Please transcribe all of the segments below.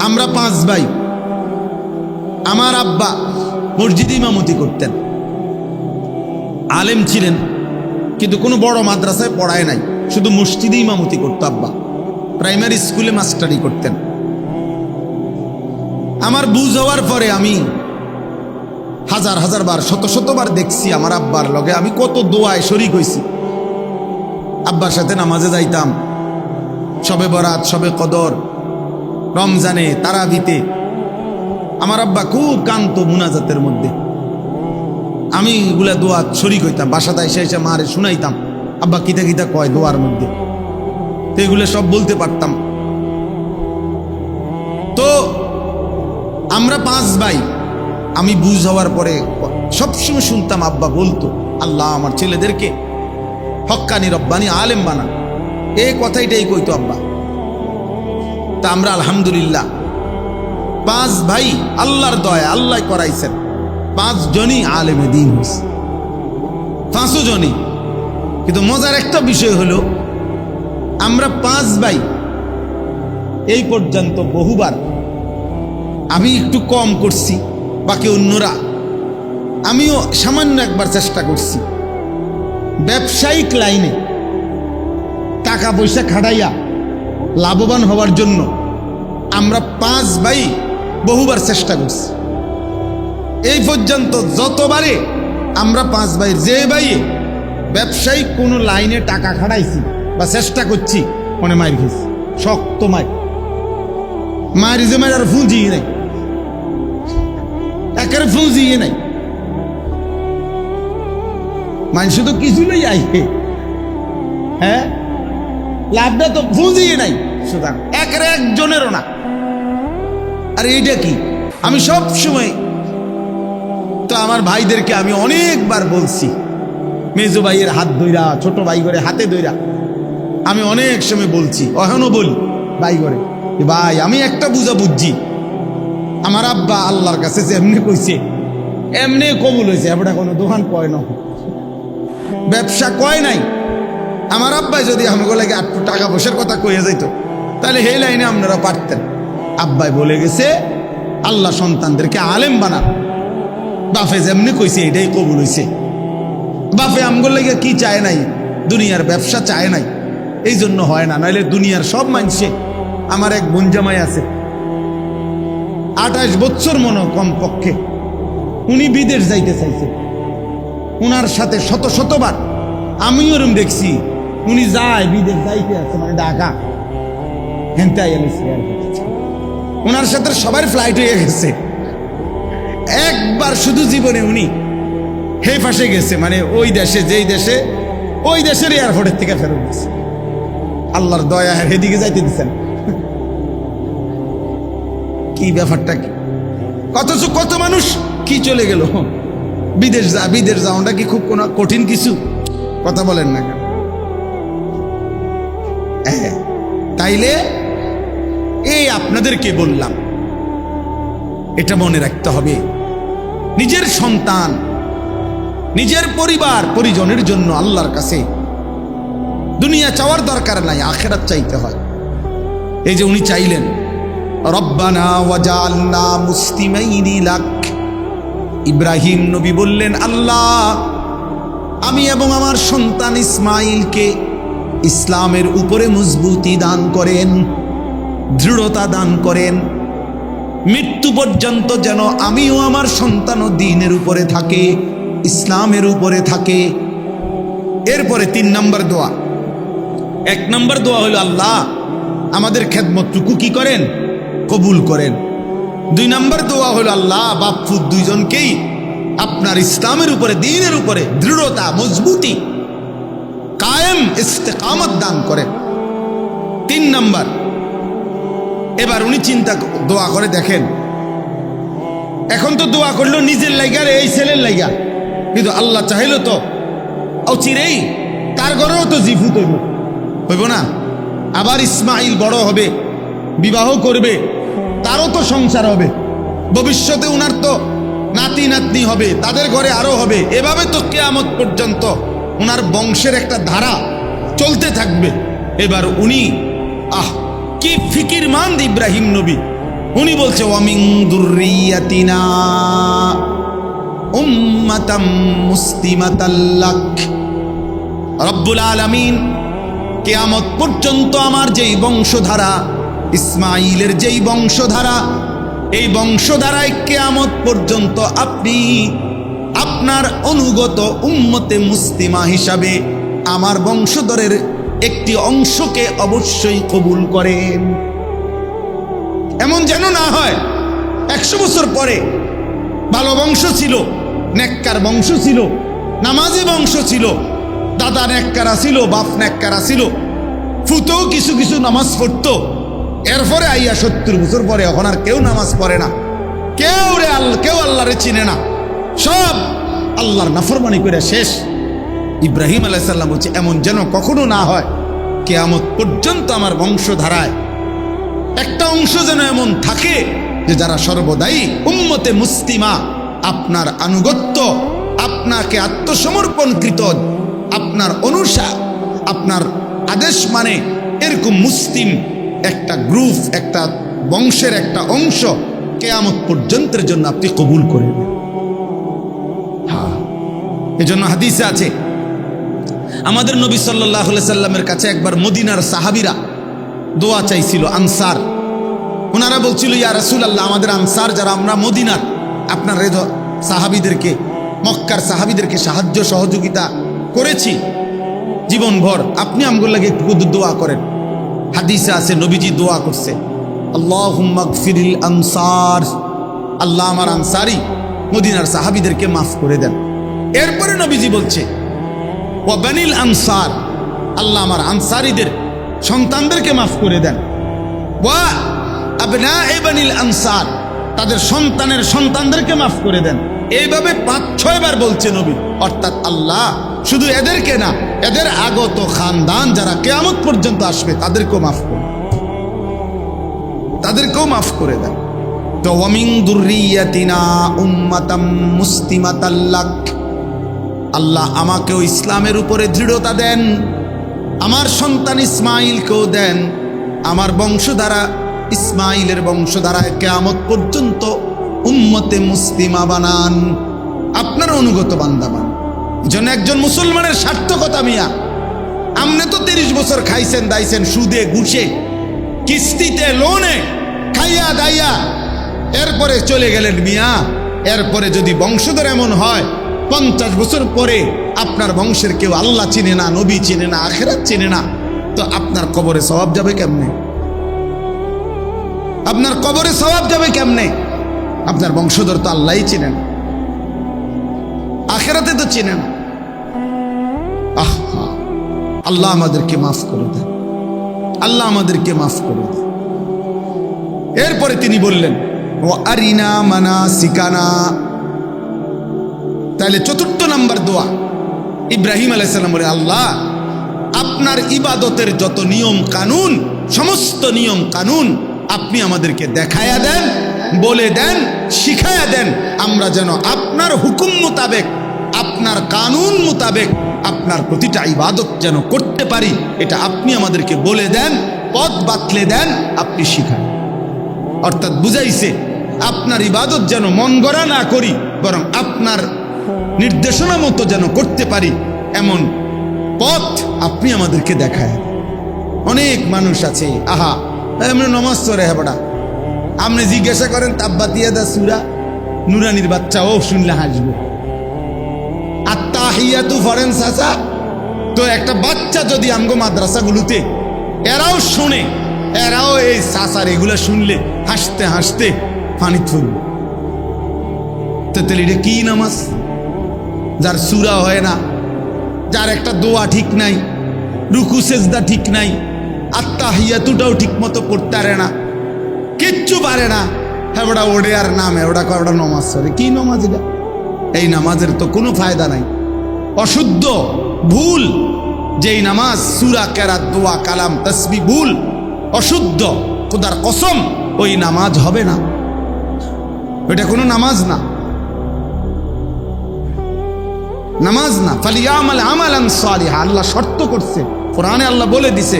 আমরা 5 ভাই। আমার আব্বা মসজিদে ইমামতি করতেন, আলেম ছিলেন, কিন্তু কোনো বড় মাদ্রাসায় পড়ায় নাই, শুধু মসজিদে ইমামতি করত আব্বা। প্রাইমারি স্কুলে মাস্টারি করতেন। আমার বুঝ হওয়ার পরে আমি হাজার হাজার বার, শত শতবার দেখছি আমার আব্বার লগে আমি কত দোয়ায় শরীক হইছি। আব্বার সাথে নামাজে যাইতাম, শবে বরাত, শবে কদর, রমজানে, তারাবিতে। আমার আব্বা খুব কান্ত মুনাজাতের মধ্যে। আমি এগুলা দোয়া শরীক হইতাম, বাসাতে এসে এসে মারে শুনাইতাম আব্বা কিতা কিতা কয় দোয়ার মধ্যে, তো এগুলো সব বলতে পারতাম। তো আমরা 5 ভাই। আমি বুঝ হওয়ার পরে সবসময় শুনতাম আব্বা বলতো, আল্লাহ আমার ছেলেদেরকে হক্কানি রব্বানি আলেম বানান, এই কথাইটাই কইতো আব্বা। তা আমরা আলহামদুলিল্লাহ 5 ভাই, আল্লাহর দয়া, আল্লাহ করাইছেন। 5 জনই আলেমে দ্বীন হয়েছে, 5 জনই। কিন্তু মজার একটা বিষয় হলো, আমরা 5 ভাই এই পর্যন্ত বহুবার, আমি একটু কম করছি, বাকি অন্যরা, আমিও সামান্য একবার চেষ্টা করছি ব্যবসায়িক লাইনে টাকা পয়সা খাটাইয়া লাভবান হওয়ার জন্য। আমরা 5 ভাই বহুবার চেষ্টা করছি। এই পর্যন্ত যতবারে আমরা 5 ভাই, যে ভাই ব্যবসায়িক কোনো লাইনে টাকা খাটাইছি বা চেষ্টা করছি, মনে মার খেয়েছি, শক্ত মারি যে মার আর ফুঁজিয়ে নাই, একের ফুঁজিয়ে নাই। মানুষ তো কিছু নেই আইহে, হ্যাঁ, লাভটা তো ফুঁজিয়ে নাই, সুতরাং একের একজনেরও না। আর এইটা কি, আমি সব সময় তো আমার ভাইদেরকে আমি অনেকবার বলছি, মেজো ভাইয়ের হাত ধইরা, ছোট ভাই করে হাতে ধইরা আমি অনেক সময় বলছি, এখনো বলি ভাই করে, ভাই আমি একটা বুঝা বুঝছি, আমার আব্বা আল্লাহর কাছে যে এমনি কইছে এমনি কবুল হয়েছে। এবার কোনো দোকান কয় না, ব্যবসা কয় নাই। আমার আব্বাই যদি আমাকে লাগে একটু টাকা পয়সার কথা কইয়া যাইতো, তাহলে এই লাইনে আপনারা পারতেন। আব্বাই বলে গেছে আল্লাহ সন্তানদেরকে আলেম বানান, বাপে যেমনি কইছে এটাই কবুল হয়েছে। বাপে আমগোর লাগে কি চায় নাই, দুনিয়ার ব্যবসা চায় নাই, এই জন্য হয় না। নাইলে দুনিয়ার সব মানুষে, আমার এক বোন জামাই আছে 28 বছর মনে কম পক্ষে, উনি বিদেশ যাইতে চাইছে। উনার সাথে শত শতবার আমি ওরম দেখছি, উনি যায় বিদেশ যাইতে আছে, মানে ঢাকা হেনতে ওনার সাথে সবার ফ্লাইট হয়ে গেছে। একবার শুধু জীবনে উনি হে ফাঁসে গেছে, মানে ওই দেশে, যেই দেশে, ওই দেশের এয়ারপোর্টের থেকে ফেরত গেছে। আল্লাহর দয়া হেদিকে যাইতে দিচ্ছেন, কি ব্যাপারটা কি? কত মানুষ কি চলে গেল বিদেশ যাওয়াটা কি খুব কোনো কঠিন কিছু? কথা বলেন না কেন? তাইলে এই আপনাদেরকে বললাম, এটা মনে রাখতে হবে, নিজের সন্তান, নিজের পরিবার পরিজনের জন্য আল্লাহর কাছে দুনিয়া চাওয়ার দরকার নাই, আখিরাত চাইতে হয়। এই যে উনি চাইলেন, রব্বানা ওয়াজআলনা মুসলিমাইনি লাক। ইব্রাহিম নবী বললেন, আল্লাহ আমি এবং আমার সন্তান ইসমাইলকে ইসলামের উপরে মজবুতি দান করেন, দৃঢ়তা দান করেন, মৃত্যু পর্যন্ত যেন আমিও আমার সন্তানও দ্বীনের উপরে থাকে, ইসলামের উপরে থাকে। এরপরে 3 নম্বর দোয়া। 1 নম্বর দোয়া হলো, আল্লাহ আমাদের খেদমতটুকু কি করেন, কবুল করেন। 2 নম্বর দোয়া হলো, আল্লাহ বাপ ফুত 2 জনকেই আপনার ইসলামের উপরে, দ্বীনের উপরে দৃঢ়তা, মজবুতি, কায়েম ইস্তেকামত দান করেন। 3 নম্বর, এবার উনি চিন্তা দোয়া করে দেখেন, এখন তো দোয়া করলো নিজের লাইগা, এই ছেলের লাইগা, কিন্তু আল্লাহ চাইলো তো অচিরেই তার ঘরেও তো জিফুত হইব না। আবার ইসমাইল বড় হবে, বিবাহ করবে, তারও তো সংসার হবে, ভবিষ্যতে উনার তো নাতি নাতনি হবে, তাদের ঘরে আরো হবে, এভাবে তো কিয়ামত পর্যন্ত উনার বংশের একটা ধারা চলতে থাকবে। এবার উনি কি ফিকিরমান্দ ইব্রাহিম নবী। উনি বলছে ওয়ামিন দুররিয়াতিনা উম্মাতাম মুসলিমাতাল লাক। রব্বুল আলামিন কিয়ামত পর্যন্ত আমার যেই বংশধারা, ইসমাইলের যেই বংশধারা, এই বংশধারায় কিয়ামত পর্যন্ত আপনি আপনার অনুগত উম্মতে মুসলিমা হিসাবে আমার বংশধরের একটি অংশকে অবশ্যই কবুল করেন। এমন যেন না হয় 100 বছর পরে ভালো বংশ ছিল, নেককার বংশ ছিল, নামাজি বংশ ছিল, দাদা নেককারা ছিল, বাপ নেককারা ছিল, ফুতো কিছু কিছু নামাজ পড়তো, এরপরে আইয়া 70 বছর পরে এখন আর কেউ নামাজ পড়ে না, কেউ আল্লাহরে চিনে না, সব আল্লাহর নাফরমানি করে শেষ। ইব্রাহিম আলাইহিস সালাম বলছে এমন যেন কখনো না হয়, কিয়ামত পর্যন্ত আমার বংশধারায় একটা অংশ যেন এমন থাকে যে যারা সর্বদাই উম্মতে মুসলিমা, আপনার আনুগত্য, আপনাকে আত্মসমর্পণকৃত, আপনার অনুসার, আপনার আদেশ মানে এরকম মুসলিম একটা গ্রুপ, একটা বংশের একটা অংশ কিয়ামত পর্যন্তের জন্য আপনি কবুল করে নেন। হ্যাঁ, এজন্য হাদিসে আছে আমাদের নবী সাল্লাল্লাহু আলাইহি সাল্লামের কাছে একবার মদিনার সাহাবীরা দোয়া চাইছিল, আনসার। ওনারা বলছিল ইয়া রাসূলুল্লাহ, আমাদের আনসার যারা আমরা মদিনার আপনার সাহাবীদেরকে, মক্কার সাহাবীদেরকে সাহায্য সহযোগিতা করেছি জীবনভর, আপনি আমগুলো লাগে একটু দোয়া করেন। হাদিসে আছে নবীজি দোয়া করছে, আল্লাহুম্মা গফিরিল আনসার, আল্লাহ আমার আনসারি মদিনার সাহাবীদেরকে মাফ করে দেন। এরপরে নবীজি বলছে ওয়া বানিল আনসার, আল্লাহ আমার আনসারীদের সন্তানদেরকে মাফ করে দেন। ওয়া আবনায়ে বানিল আনসার, তাদের সন্তানের সন্তানদেরকে মাফ করে দেন। এইভাবে 5-6 বার বলছে নবী। অর্থাৎ আল্লাহ শুধু এদেরকে না, এদের আগত খানদান যারা কিয়ামত পর্যন্ত আসবে তাদেরকেও মাফ করে, তাদেরকেও মাফ করে দেন। তো ওয়ামিন দুররিয়াতিনা উম্মাতাম মুসলিমাতাল লাক, আল্লাহ আমাকেও ইসলামের উপরে দৃঢ়তা দেন, আমার সন্তান ইসমাইলকেও দেন, আমার বংশধারা ইসমাইলের বংশধারায় কিয়ামত পর্যন্ত উম্মতে মুসলিমা বানান, আপনার অনুগত বান্দা বানান। যেন একজন মুসলমানের সার্থকতা মিয়া, আপনি তো 30 বছর খাইছেন দাইছেন সুদে ঘুষে কিস্তিতে লোনে খাইয়া দাইয়া, এরপরে চলে গেলেন মিয়া। এরপরে যদি বংশধর এমন হয় 50 বছর পরে আপনার বংশের কেউ আল্লাহ চিনে না, নবী চিনে না, আখিরাত চিনে না, তো আপনার কবরে সওয়াব যাবে কেমনে? আপনার কবরে সওয়াব যাবে কেমনে? আপনার বংশধর তো আল্লাহই চিনেন, আখিরাতে তো চিনেন। আল্লাহ আমাদেরকে মাফ করে দেন, আল্লাহ আমাদেরকে মাফ করে দেন। এরপরে তিনি বললেন ওয়া আরিনা মানাসিকানা। তাহলে 4 নম্বর দোয়া ইব্রাহিম আলাইহিস সালাম বলে, আল্লাহ আপনার ইবাদতের যত নিয়ম কানুন, সমস্ত নিয়ম কানুন আপনি আমাদেরকে দেখায়া দেন, বলে দেন, শিখায়া দেন, আমরা যেন আপনার হুকুম মোতাবেক, আপনার কানুন মোতাবেক আপনার প্রতিটা ইবাদত যেন করতে পারি, এটা আপনি আমাদেরকে বলে দেন, পথ বাতলে দেন, আপনি শিখান। অর্থাৎ বুঝাইছে আপনার ইবাদত যেন মন গড়া না করি, বরং আপনার নির্দেশনা মতো যেন করতে পারি, এমন পথ আপনি আমাদেরকে দেখায়। অনেক মানুষ আছে, আহা আমরা নমাজ পড়ে হ্যাঁ, আপনি জিজ্ঞাসা করেন তাব্বাতিয়াদা সূরা নুরানির বাচ্চা ও শুনলে হাসবো, আত্তাহিয়াতু ফরেন চাচা। তো একটা বাচ্চা যদি আমগো মাদ্রাসাগুলোতে এরাও শুনে, এরাও এই চাচার এগুলা শুনলে হাসতে হাসতে পানি তুলবে, তাহলে এটা কি নামাজ? যার সূরা হয় না, যার একটা দোয়া ঠিক নাই, রুকু সেজদা ঠিক নাই, আত্তাহিয়াতুটাও ঠিক মতো পড়তে পারে না, কিচ্ছু পারে না, হ্যাঁ ওটা ওড়ে আর নামে ওটা ওটা নমাজ পড়ে। কি নমাজ এটা? এই নামাজের তো কোনো ফায়দা নাই, অশুদ্ধ, ভুল। যেই নামাজ সূরা কেরাত দোয়া কালাম তাসবিহ ভুল, অশুদ্ধ, খোদার কসম ওই নামাজ হবে না, ওইটা কোনো নামাজ না, নামাজ না। ফালিয়ামাল আমালান সালিহা, আল্লাহ শর্ত করছে কোরআনে, আল্লাহ বলে দিছে,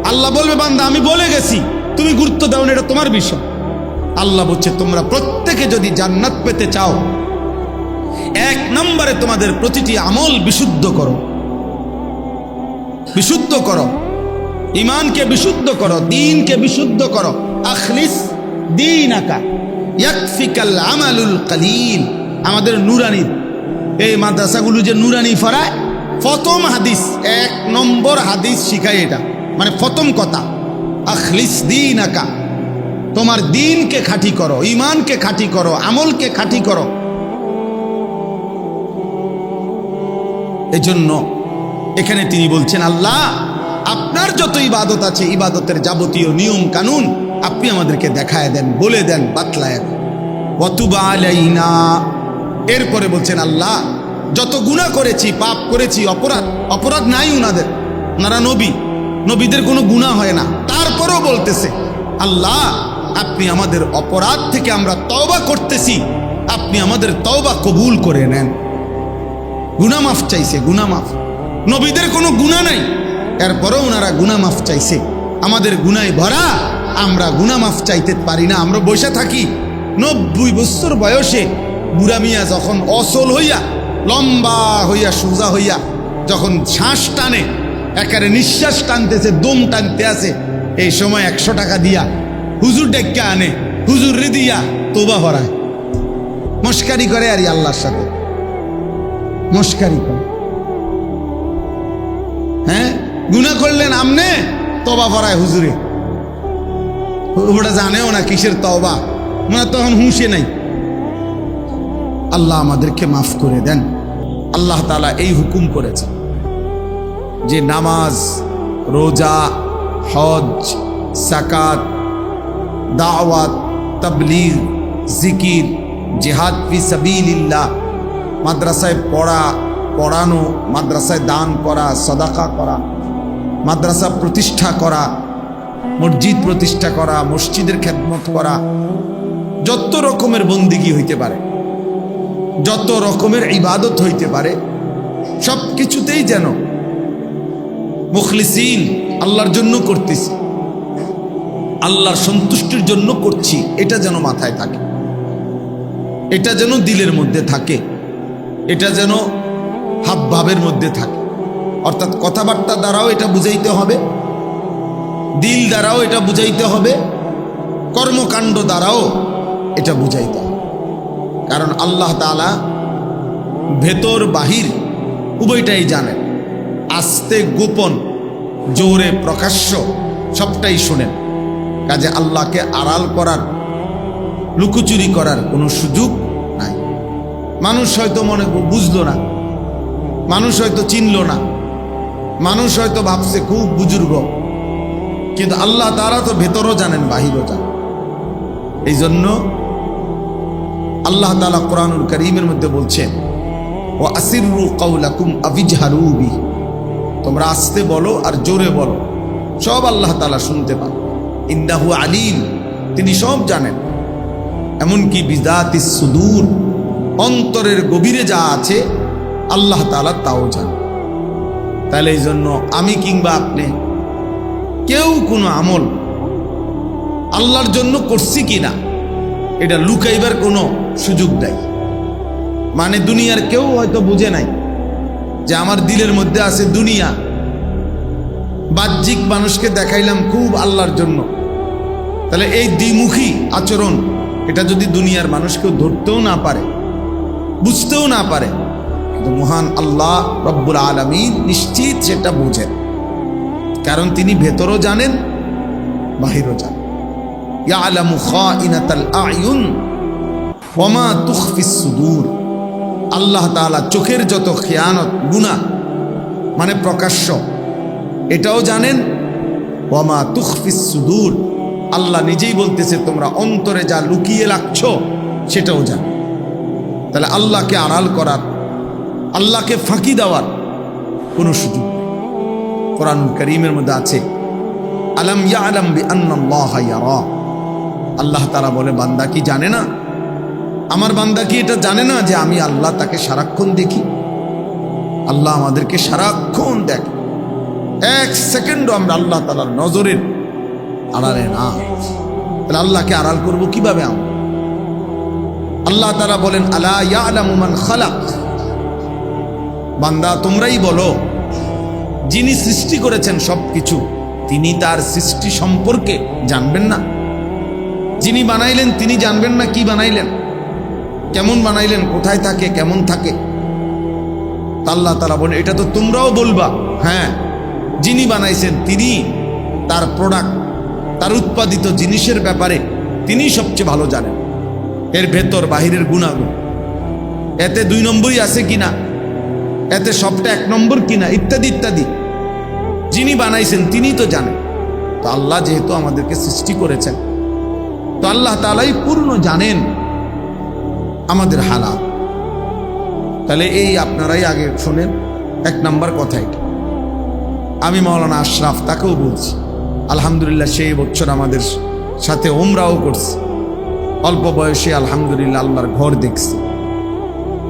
আল্লাহ বলবে বান্দা আমি বলে গেছি, তুমি গুরুত্ব দাও না, এটা তোমার বিষয়। আল্লাহ বলছে তোমরা প্রত্যেকে যদি জান্নাত পেতে চাও, এক নম্বরে তোমাদের প্রতিটি আমল বিশুদ্ধ করো, বিশুদ্ধ করো, ঈমানকে বিশুদ্ধ করো, দ্বীনকে বিশুদ্ধ করো। আখলিস দীনাকা ইয়াকফিকাল আমালুল কলিল। আমাদের নুরানি এই মাদ্রাসাগুলো যে নুরানি ফরায়, প্রথম হাদিস, এক নম্বর হাদিস শিখায় এটা, মানে প্রথম কথা, আখলিস দীনাকা, তোমার দ্বীনকে খাঁটি করো, ঈমানকে খাঁটি করো, আমলকে খাঁটি করো। এজন্য এখানে তিনি বলছেন, আল্লাহ আপনার যত ইবাদত আছে, ইবাদতের যাবতীয় নিয়ম কানুন আপনি আমাদেরকে দেখায় দেন, বলে দেন, বাতলায় দেন। ওয়াতুব আলাইনা, এরপরে বলছেন আল্লাহ যত গুনাহ করেছি, পাপ করেছি, অপরাধ নাই উনাদের, ওনারা নবীদের কোনো গুনাহ হয় না, তারপরও বলতেছে আল্লাহ আপনি আমাদের অপরাধ থেকে আমরা তওবা করতেছি, আপনি আমাদের তওবা কবুল করে নেন। গুনাহ মাফ চাইছে, গুনাহ মাফ, নবীদের কোনো গুনাহ নাই, এরপরও ওনারা গুনাহ মাফ চাইছে। আমাদের গুনায় ভরা, আমরা গুনাহ মাফ চাইতে পারি না, আমরা বসে থাকি। 90 বছর বয়সে বুড়া মিয়া যখন অচল হইয়া, লম্বা হইয়া, সোজা হইয়া যখন শ্বাস টানে, একারে নিঃশ্বাস টানতেছে, দম টানতে আছে, এই সময় 100 টাকা দিয়া হুজুর ডেকে আনে, হুজুর রে দিয়া তোবা ভরায়, মস্কারি করে আর আল্লাহর সাথে মস্কারি করে। হ্যাঁ, গুনাহ করলেন আমনে, তওবা ভরায় হুজুরে, ওটা জানেও না কিসের তওবা, মানে তখন হুঁশে নাই। আল্লাহ আমাদেরকে মাফ করে দেন। আল্লাহ তাআলা এই হুকুম করেছে যে নামাজ, রোজা, হজ, যাকাত, দাওয়াত, তাবলীগ, জিকির, জিহাদ ফি সাবিলিল্লাহ, মাদ্রাসায় পড়ানো, মাদ্রাসায় দান করা, সাদাকা করা, মাদ্রাসা প্রতিষ্ঠা করা, মসজিদ প্রতিষ্ঠা করা, মসজিদের খেদমত করা, যত রকমের বন্দিগি হইতে পারে, যত রকমের ইবাদত হইতে পারে, সব কিছুতেই যেন মুখলিসিন, আল্লাহর জন্য করতেছি, আল্লাহর সন্তুষ্টির জন্য করছি, এটা যেন মাথায় থাকে, এটা যেন দিলের মধ্যে থাকে, এটা যেন হাবভাবের মধ্যে থাকে। অর্থাৎ কথাবার্তা দ্বারাও এটা বুঝাইতে হবে, দিল দ্বারাও এটা বুঝাইতে হবে, কর্মকাণ্ড দ্বারাও এটা বুঝাইতে হবে। কারণ আল্লাহ তাআলা ভেতর বাহির উভয়টাই জানেন, আস্তে গোপন, জোরে প্রকাশ্য, সবটাই শোনেন। কাজে আল্লাহকে আড়াল করার, লুকোচুরি করার কোনো সুযোগ নাই। মানুষ হয়তো মনে বুঝলো না, মানুষ হয়তো চিনল না, মানুষ হয়তো ভাবছে খুব বুজুর্গ, কিন্তু আল্লাহ তাআলা তো ভেতরও জানেন, বাহিরও জানেন। এই জন্য আল্লাহ তাআলা কোরআনুল কারীমের মধ্যে বলছেন, ওয়া আসিররু কাওলাকুম আবিজহারু বিহি, তোমরা আস্তে বলো আর জোরে বলো, সব আল্লাহ তাআলা শুনতে পান। ইন্নাহু আলিম, তিনি সব জানেন। এমনকি বিযাতিস সুদূর, অন্তরের গভীরে যা আছে আল্লাহ তাআলা তাও জানেন। তাহলে এই জন্য আমি কিংবা আপনি কেউ কোনো আমল আল্লাহর জন্য করছি কিনা এটা লুকাইবার কোনো সুযোগ নাই। মানে দুনিয়ার কেউ হয়তো বুঝে নাই যে আমার দিলের মধ্যে আছে দুনিয়া, বাহ্যিক মানুষকে দেখাইলাম খুব আল্লাহর জন্য, তাহলে এই দ্বিমুখী আচরণ এটা যদি দুনিয়ার মানুষ কেউ ধরতেও না পারে, বুঝতেও না পারে, কিন্তু মহান আল্লাহ রব্বুল আলামিন নিশ্চিত সেটা বোঝেন, কারণ তিনি ভেতরও জানেন, বাহিরও জানেন। ইয়ালামু খাইনাতাল আয়ুন ওয়া মা তুখফিস সুদূর, আল্লাহ তাআলা চোখের যত খেয়ানত, গুনাহ মানে প্রকাশ্য, এটাও জানেন। ওয়া মা তুখফিস সুদূর, আল্লাহ নিজেই বলতেছে তোমরা অন্তরে যা লুকিয়ে রাখছো সেটাও জানো। তাহলে আল্লাহকে আড়াল করার, আল্লাহকে ফাঁকি দেওয়ার কোনো সুযোগ নেই। কোরআনুল কারীমের মধ্যে আছে, আলাম ইয়ালাম বিআন্নাল্লাহা ইয়ারা, আল্লাহ তাআলা বলে বান্দা কি জানে না, আমার বান্দা কি এটা জানে না যে আমি আল্লাহ তাকে সারাক্ষণ দেখি। আল্লাহ আমাদেরকে সারাক্ষণ দেখে, এক সেকেন্ডও আমরা আল্লাহ তাআলার নজরের আড়ালে না। তাহলে আল্লাহকে আড়াল করবো কিভাবে? আল্লাহ তাআলা বলেন, আলা ইয়ালামু মান খালাক, বান্দা তোমরাই বলো, যিনি সৃষ্টি করেছেন সবকিছু তিনি তার সৃষ্টি সম্পর্কে জানবেন না? যিনি বানাইলেন তিনি জানবেন না কি বানাইলেন, কেমন বানাইলেন, কোথায় থাকে, কেমন থাকে? আল্লাহ তাআলা বলেন, এটা তো তোমরাও বলবা, হ্যাঁ যিনি বানাইছেন তিনি তার প্রোডাক্ট, তার উৎপাদিত জিনিসের ব্যাপারে তিনি সবচেয়ে ভালো জানেন, এর ভেতর বাহিরের গুণাগুণ, এতে 2 নম্বরই আছে কিনা, এতে সবটা 1 নম্বর কিনা, ইত্যাদি ইত্যাদি। যিনি বানাইছেন তিনি তো জানেন। তো আল্লাহ যেহেতু আমাদেরকে সৃষ্টি করেছেন, তো আল্লাহ তাআলাই পূর্ণ জানেন আমাদের হালাত। তাহলে এই আপনারাই আগে শোনেন, 1 নম্বর কথা এটা। আমি মাওলানা আশরাফ তাকেও বলছি, আলহামদুলিল্লাহ সেই বছর আমাদের সাথে ওমরাও করছে, অল্প বয়সে আলহামদুলিল্লাহ আল্লাহর ঘর দেখছে,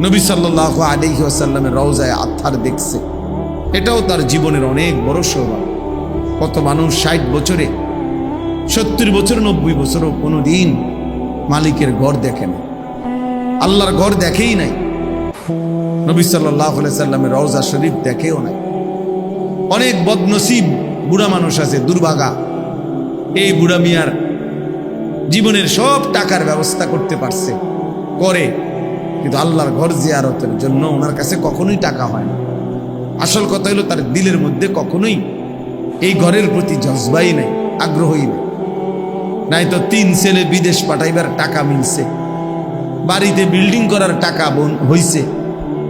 নবী সাল্লাল্লাহু আলাইহি ওয়াসাল্লামের রওজায়ে আতহার দেখছে। এটাও তার জীবনের অনেক বড় সৌভাগ্য। কত মানুষ 60 বছরে, 70 বছর, 90 বছরও কোনোদিন মালিকের ঘর দেখে না, আল্লাহর ঘর দেখেই নাই, নবী সাল্লাল্লাহু আলাইহি সাল্লামের রওজা শরীফ দেখেও নাই। অনেক বদনসিব বুড়া মানুষ আছে, দুর্ভাগা, এই বুড়া মিয়ার জীবনের সব টাকার ব্যবস্থা করতে পারছে, করে, কিন্তু আল্লাহর ঘর জিয়ারতের জন্য ওনার কাছে কখনোই টাকা হয় না। আসল কথা হলো তার দিলের মধ্যে কখনোই এই ঘরের প্রতি জজবাই নাই, আগ্রহই নাই। নাই তো 3 ছেলে বিদেশ পাঠাইবার টাকা মিলছে, বাড়িতে বিল্ডিং করার টাকা হইছে,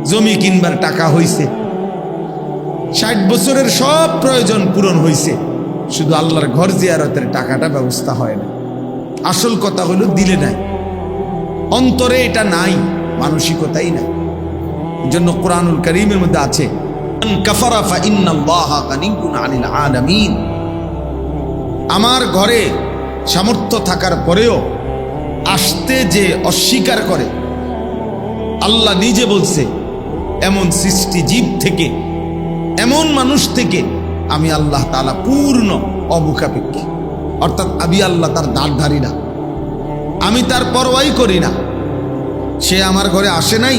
জমি কিনবার টাকা হইছে, 60 বছরের সব প্রয়োজন পূরণ হইছে, শুধু আল্লাহর ঘর জিয়ারতের টাকাটা ব্যবস্থা হয় না। আসল কথা হলো দিলে নাই, অন্তরে এটা নাই, মানসিকতাই নাই। এই জন্য কোরআনুল কারীমের মধ্যে আছে, কাফারা ফা ইন্নাল্লাহা গানিয়্যুন আনিল আলামিন। আমার ঘরে সামর্থ্য থাকার পরেও আসতে যে অস্বীকার করে, আল্লাহ নিজে বলছে, এমন সৃষ্টি জীব থেকে, এমন মানুষ থেকে আমি আল্লাহ তাআলা পূর্ণ অবুকাপেক্ষী। অর্থাৎ আমি আল্লাহ তার দাঁড়ধারি না, আমি তার পরোয়াই করি না। সে আমার ঘরে আসে নাই,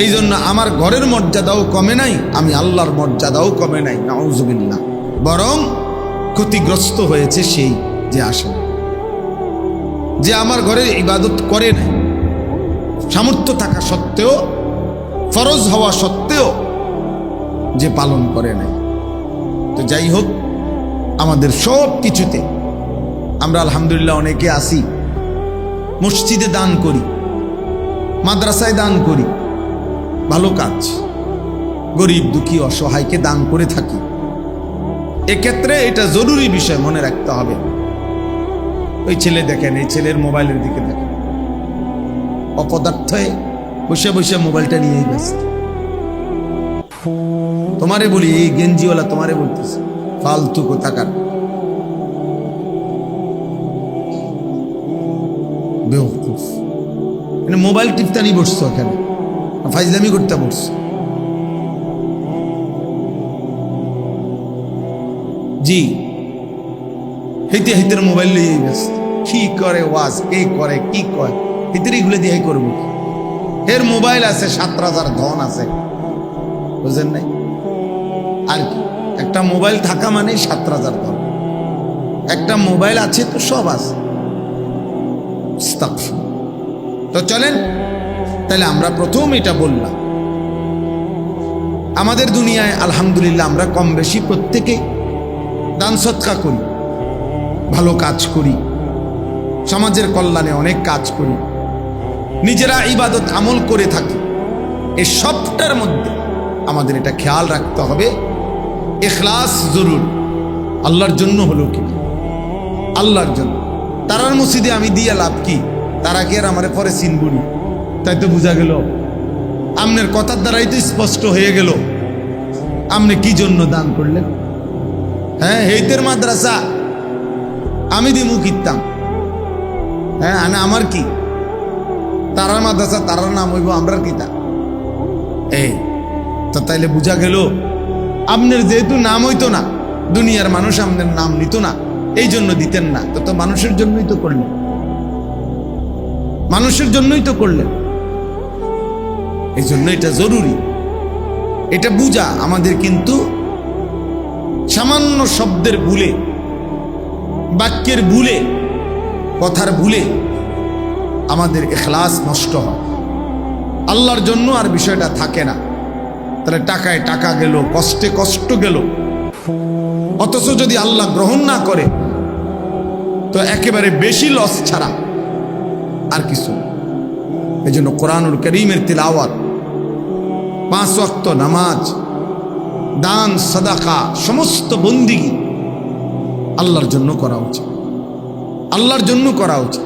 এই জন্য আমার ঘরের মর্যাদাও কমে নাই, আমি আল্লাহর মর্যাদাও কমে নাই, নাউজুবিল্লাহ। বরং ক্ষতিগ্রস্ত হয়েছে সেই যে আসে না, যে আমার ঘরে ইবাদত করে নাই, সামর্থ্য থাকা সত্ত্বেও, ফরজ হওয়া সত্ত্বেও যে পালন করে নাই। তো যাই হোক, আমাদের সব কিছুতে আমরা আলহামদুলিল্লাহ অনেকে আসি, মসজিদে দান করি, মাদ্রাসায় দান করি, ভালো কাজ, গরিব দুঃখী অসহায়কে দান করে থাকি। এক্ষেত্রে এটা জরুরি বিষয় মনে রাখতে হবে। ওই ছেলে দেখেন, এই ছেলের মোবাইলের দিকে দেখেন, অপদার্থে বসে বসে মোবাইলটা নিয়েই ব্যস্ত। তোমারে বলি, এই গেঞ্জিওয়ালা তোমারে বলতেছে, ফালতু কোথাকার, বেওকুফ। মোবাইল টিপতানি বসছো, এখানে ফাইজলামি করতে বসছো। জি, হেঁটে হেঁটের মোবাইল নিয়ে ব্যস্ত, কি করে ওয়াজ, কে করে কি কয়, হেঁটের এগুলো দিয়ে করবো। এর মোবাইল আছে, 7,000 ধন আছে, বুঝেন নাই? আর কি, একটা মোবাইল থাকা মানে 7,000 ধন। একটা মোবাইল আছে তো সব আছে। তো চলেন, তাহলে আমরা প্রথম এটা বললাম, আমাদের দুনিয়ায় আলহামদুলিল্লাহ আমরা কম বেশি প্রত্যেকে দান সৎকা করি, ভালো কাজ করি, সমাজের কল্যাণে অনেক কাজ করি, নিজেরা ইবাদত আমল করে থাকি। এই সবটার মধ্যে আমাদের এটা খেয়াল রাখতে হবে, ইখলাস জরুর। আল্লাহর জন্য হলো কি, আল্লাহর জন্য। তারার মসজিদে আমি দিয়া লাভ কি, তারা কি আর আমার পরে চিনবুনি? তাই তো বোঝা গেল, আমনের কথার দ্বারাই তো স্পষ্ট হয়ে গেল আপনি কি জন্য দান করলেন। হ্যাঁ, হেইতের মাদ্রাসা আমি দিমু কিতাম, হ্যাঁ, আমার কি, তারার মাদ্রাসা তারার নাম হইব, আমরার কিতা। এই তো তাইলে বোঝা গেল, আপনার যেহেতু নাম হইতো না, দুনিয়ার মানুষ আপনার নাম নিত না, এই জন্য দিতেন না, তো মানুষের জন্যই তো করলেন, মানুষের জন্যই তো করলেন। এই জন্য এটা জরুরি, এটা বুঝা আমাদের। কিন্তু সামান্য শব্দের ভুলে, বাক্যের ভুলে, কথার ভুলে আমাদের ইখলাস নষ্ট হয়, আল্লাহর জন্য আর বিষয়টা থাকে না। তাহলে টাকায় টাকা গেল, কষ্টে কষ্ট গেল, অথচ যদি আল্লাহ গ্রহণ না করে তো একেবারে বেশি লস ছাড়া আর কিছু। এই জন্য কোরআনুল কারীমের তিলাওয়াত, 5 ওয়াক্ত নামাজ, দান, সাদাকা, সমস্ত বন্দিগি আল্লাহর জন্য করা উচিত, আল্লাহর জন্য করা উচিত।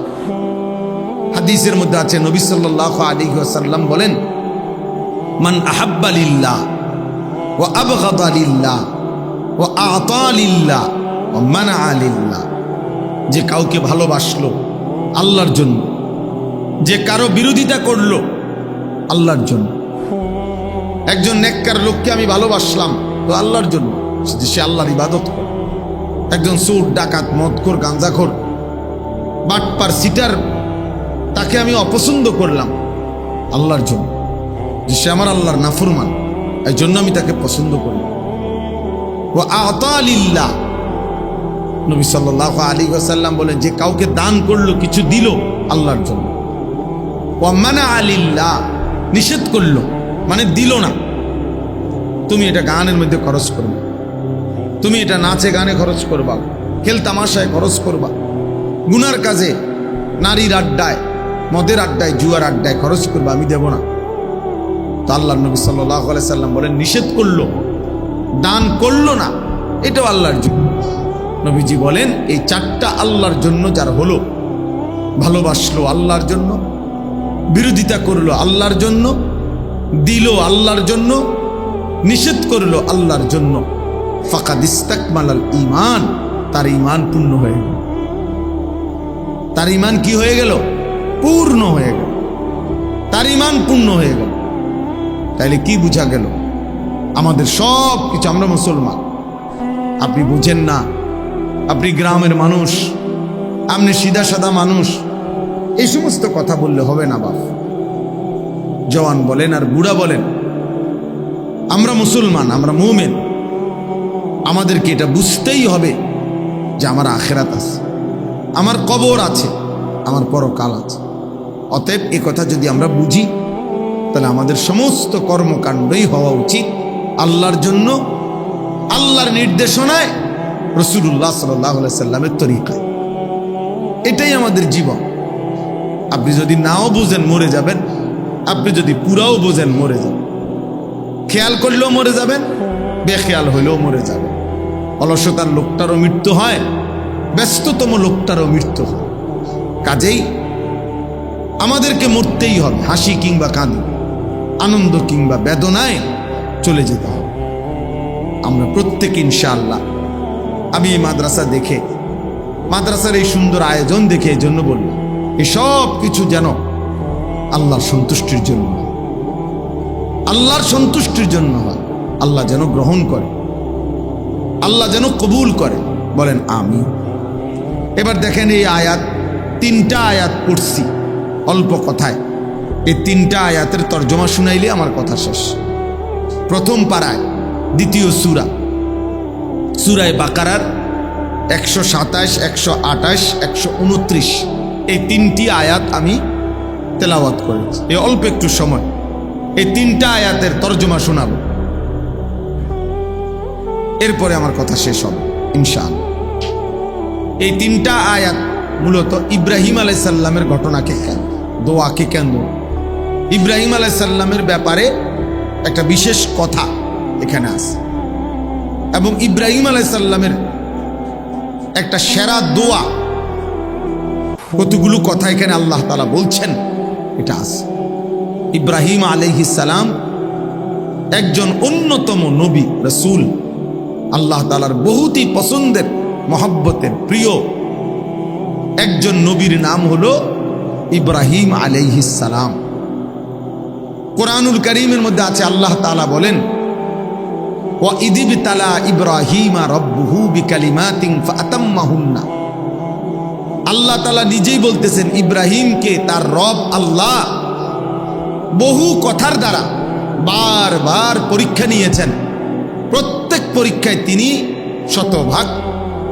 হাদিসের মধ্যে আছে, নবী সাল্লাল্লাহু আলাইহি ওয়াসাল্লাম বলেন, মান আহাব্বা লিল্লাহ ওয়া আবগাদা লিল্লাহ ওয়া আ'তা লিল্লাহ ওয়া মানা'a লিল্লাহ, যে কাউকে ভালোবাসলো আল্লাহর জন্য, যে কারো বিরোধিতা করলো আল্লাহর জন্য। একজন নেককার লোককে আমি ভালোবাসলাম তো আল্লাহর জন্য, সে আল্লাহর ইবাদত করে। একজন চোর, ডাকাত, মদখোর, গাঁজাখোর, বাটপার, সিটার, তাকে আমি অপছন্দ করলাম আল্লাহর জন্য, যে সে আমার আল্লাহর নাফরমান, এই জন্য আমি তাকে পছন্দ করি। ওয়া আ'তা লিল্লাহ, নবী সাল্লাল্লাহু আলাইহি ওয়াসাল্লাম বলেন, যে কাউকে দান করলো, কিছু দিল আল্লাহর জন্য। ওয়া মানা'a লিল্লাহ, নিষেধ করলো মানে দিল না। তুমি এটা গানের মধ্যে খরচ করবে, তুমি এটা নাচে গানে খরচ করবা, খেল তামাশায় খরচ করবা, গুনার কাজে, নারীর আড্ডায়, মদের আড্ডায়, জুয়ার আড্ডায় খরচ করবা, আমি দেব না। তো আল্লাহর নবী সাল্লাল্লাহু আলাইহি সাল্লাম বলেন, নিষেধ করলো, দান করলো না, এটাও আল্লাহর জন্য। নবীজি বলেন, এই 4টা আল্লাহর জন্য যার হলো, ভালোবাসলো আল্লাহর জন্য, বিরোধিতা করলো আল্লাহর জন্য, দিল আল্লাহর জন্য, নিষেধ করলো আল্লাহর জন্য, ফাকাদ ইস্তাকমালাল ঈমান, তার ঈমান পূর্ণ হয়ে গেল। তার ঈমান কি হয়ে গেল? পূর্ণ হয়ে গেল, তার ঈমান পূর্ণ হয়ে গেল। তাইলে কি বুঝা গেল? আমাদের সব কিছু, আমরা মুসলমান, আপনি বুঝেন না, আপনি গ্রামের মানুষ, আপনি সিধা সাদা মানুষ, এই সমস্ত কথা বললে হবে না বাপ। জওয়ান বলেন আর বুড়া বলেন, আমরা মুসলমান, আমরা মুমিন, আমাদেরকে এটা বুঝতেই হবে যে আমার আখিরাত আছে, আমার কবর আছে, আমার পরকাল আছে। অতএব এ কথা যদি আমরা বুঝি, তাহলে আমাদের সমস্ত কর্মকাণ্ডই হওয়া উচিত আল্লাহর জন্য, আল্লাহর নির্দেশনায়, রাসূলুল্লাহ সাল্লাল্লাহু আলাইহি সাল্লামের তরিকায়। এটাই আমাদের জীবন। আপনি যদি নাও বোঝেন মরে যাবেন, আপনি যদি পুরাও বোঝেন মরে যাবেন, খেয়াল করলেও মরে যাবেন, বেখেয়াল হইলেও মরে যাবেন। অলসতার লোকটারও মৃত্যু হয়, ব্যস্ততম লোকটারও মৃত্যু হয়। কাজেই আমাদেরকে মরতেই হবে, হাসি কিংবা কাঁদি, আনন্দ কিংবা বেদনায় চলে যেতে হবে। আমরা প্রত্যেকে ইনশাআল্লাহ, আমি এই মাদ্রাসা দেখে, মাদ্রাসার এই সুন্দর আয়োজন দেখে এই জন্য বললাম, এই সব কিছু যেন আল্লাহর সন্তুষ্টির জন্য হয়, আল্লাহর সন্তুষ্টির জন্য হয়, আল্লাহ যেন গ্রহণ করে, আল্লাহ যেন কবুল করে। বলেন আমিন। এবার দেখেন, এই আয়াত, 3টা আয়াত পড়ছি অল্প কথায়। এই 3টা আয়াতের তর্জমা শুনাইলে আমার কথা শেষ। প্রথম পারায়, দ্বিতীয় সূরা, সূরায়ে বাকারার 127, 128, 129, এই 3টি আয়াত আমি তেলাওয়াত করেছি এই অল্প একটু সময়। এই 3টা আয়াতের তর্জমা শোনাবো, এরপরে আমার কথা শেষ হবে ইনশাআল্লাহ। এই 3টা আয়াত মূলত ইব্রাহিম আলাইহিস সালামের ঘটনাকে, দোয়াকে কেন্দ্র, ইব্রাহিম আলাইহিস সালামের ব্যাপারে একটা বিশেষ কথা এখানে আছে, এবং ইব্রাহিম আলাইহিস সালামের একটা সেরা দোয়া, কতগুলো কথা এখানে আল্লাহ তাআলা বলছেন এটা আছে। ইব্রাহিম আলাইহিস সালাম একজন অন্যতম নবী রাসূল, আল্লাহ তাআলার বহুতই পছন্দের, মহব্বতের, প্রিয় একজন নবীর নাম হলো ইব্রাহিম আলাইহিস সালাম। কোরআনুল কারীমের মধ্যে আছে, আল্লাহ তাআলা বলেন, ওয়া ইযিবতালা ইব্রাহিমা রাব্বুহু বিকালিমাতিন ফাআতাম্মাহুন্না। আল্লাহ তাআলা নিজেই বলতেছেন ইব্রাহিমকে তার রব আল্লাহ বহু কথার দ্বারা বারবার পরীক্ষা নিয়েছেন। প্রত্যেক পরীক্ষায় তিনি শতভাগ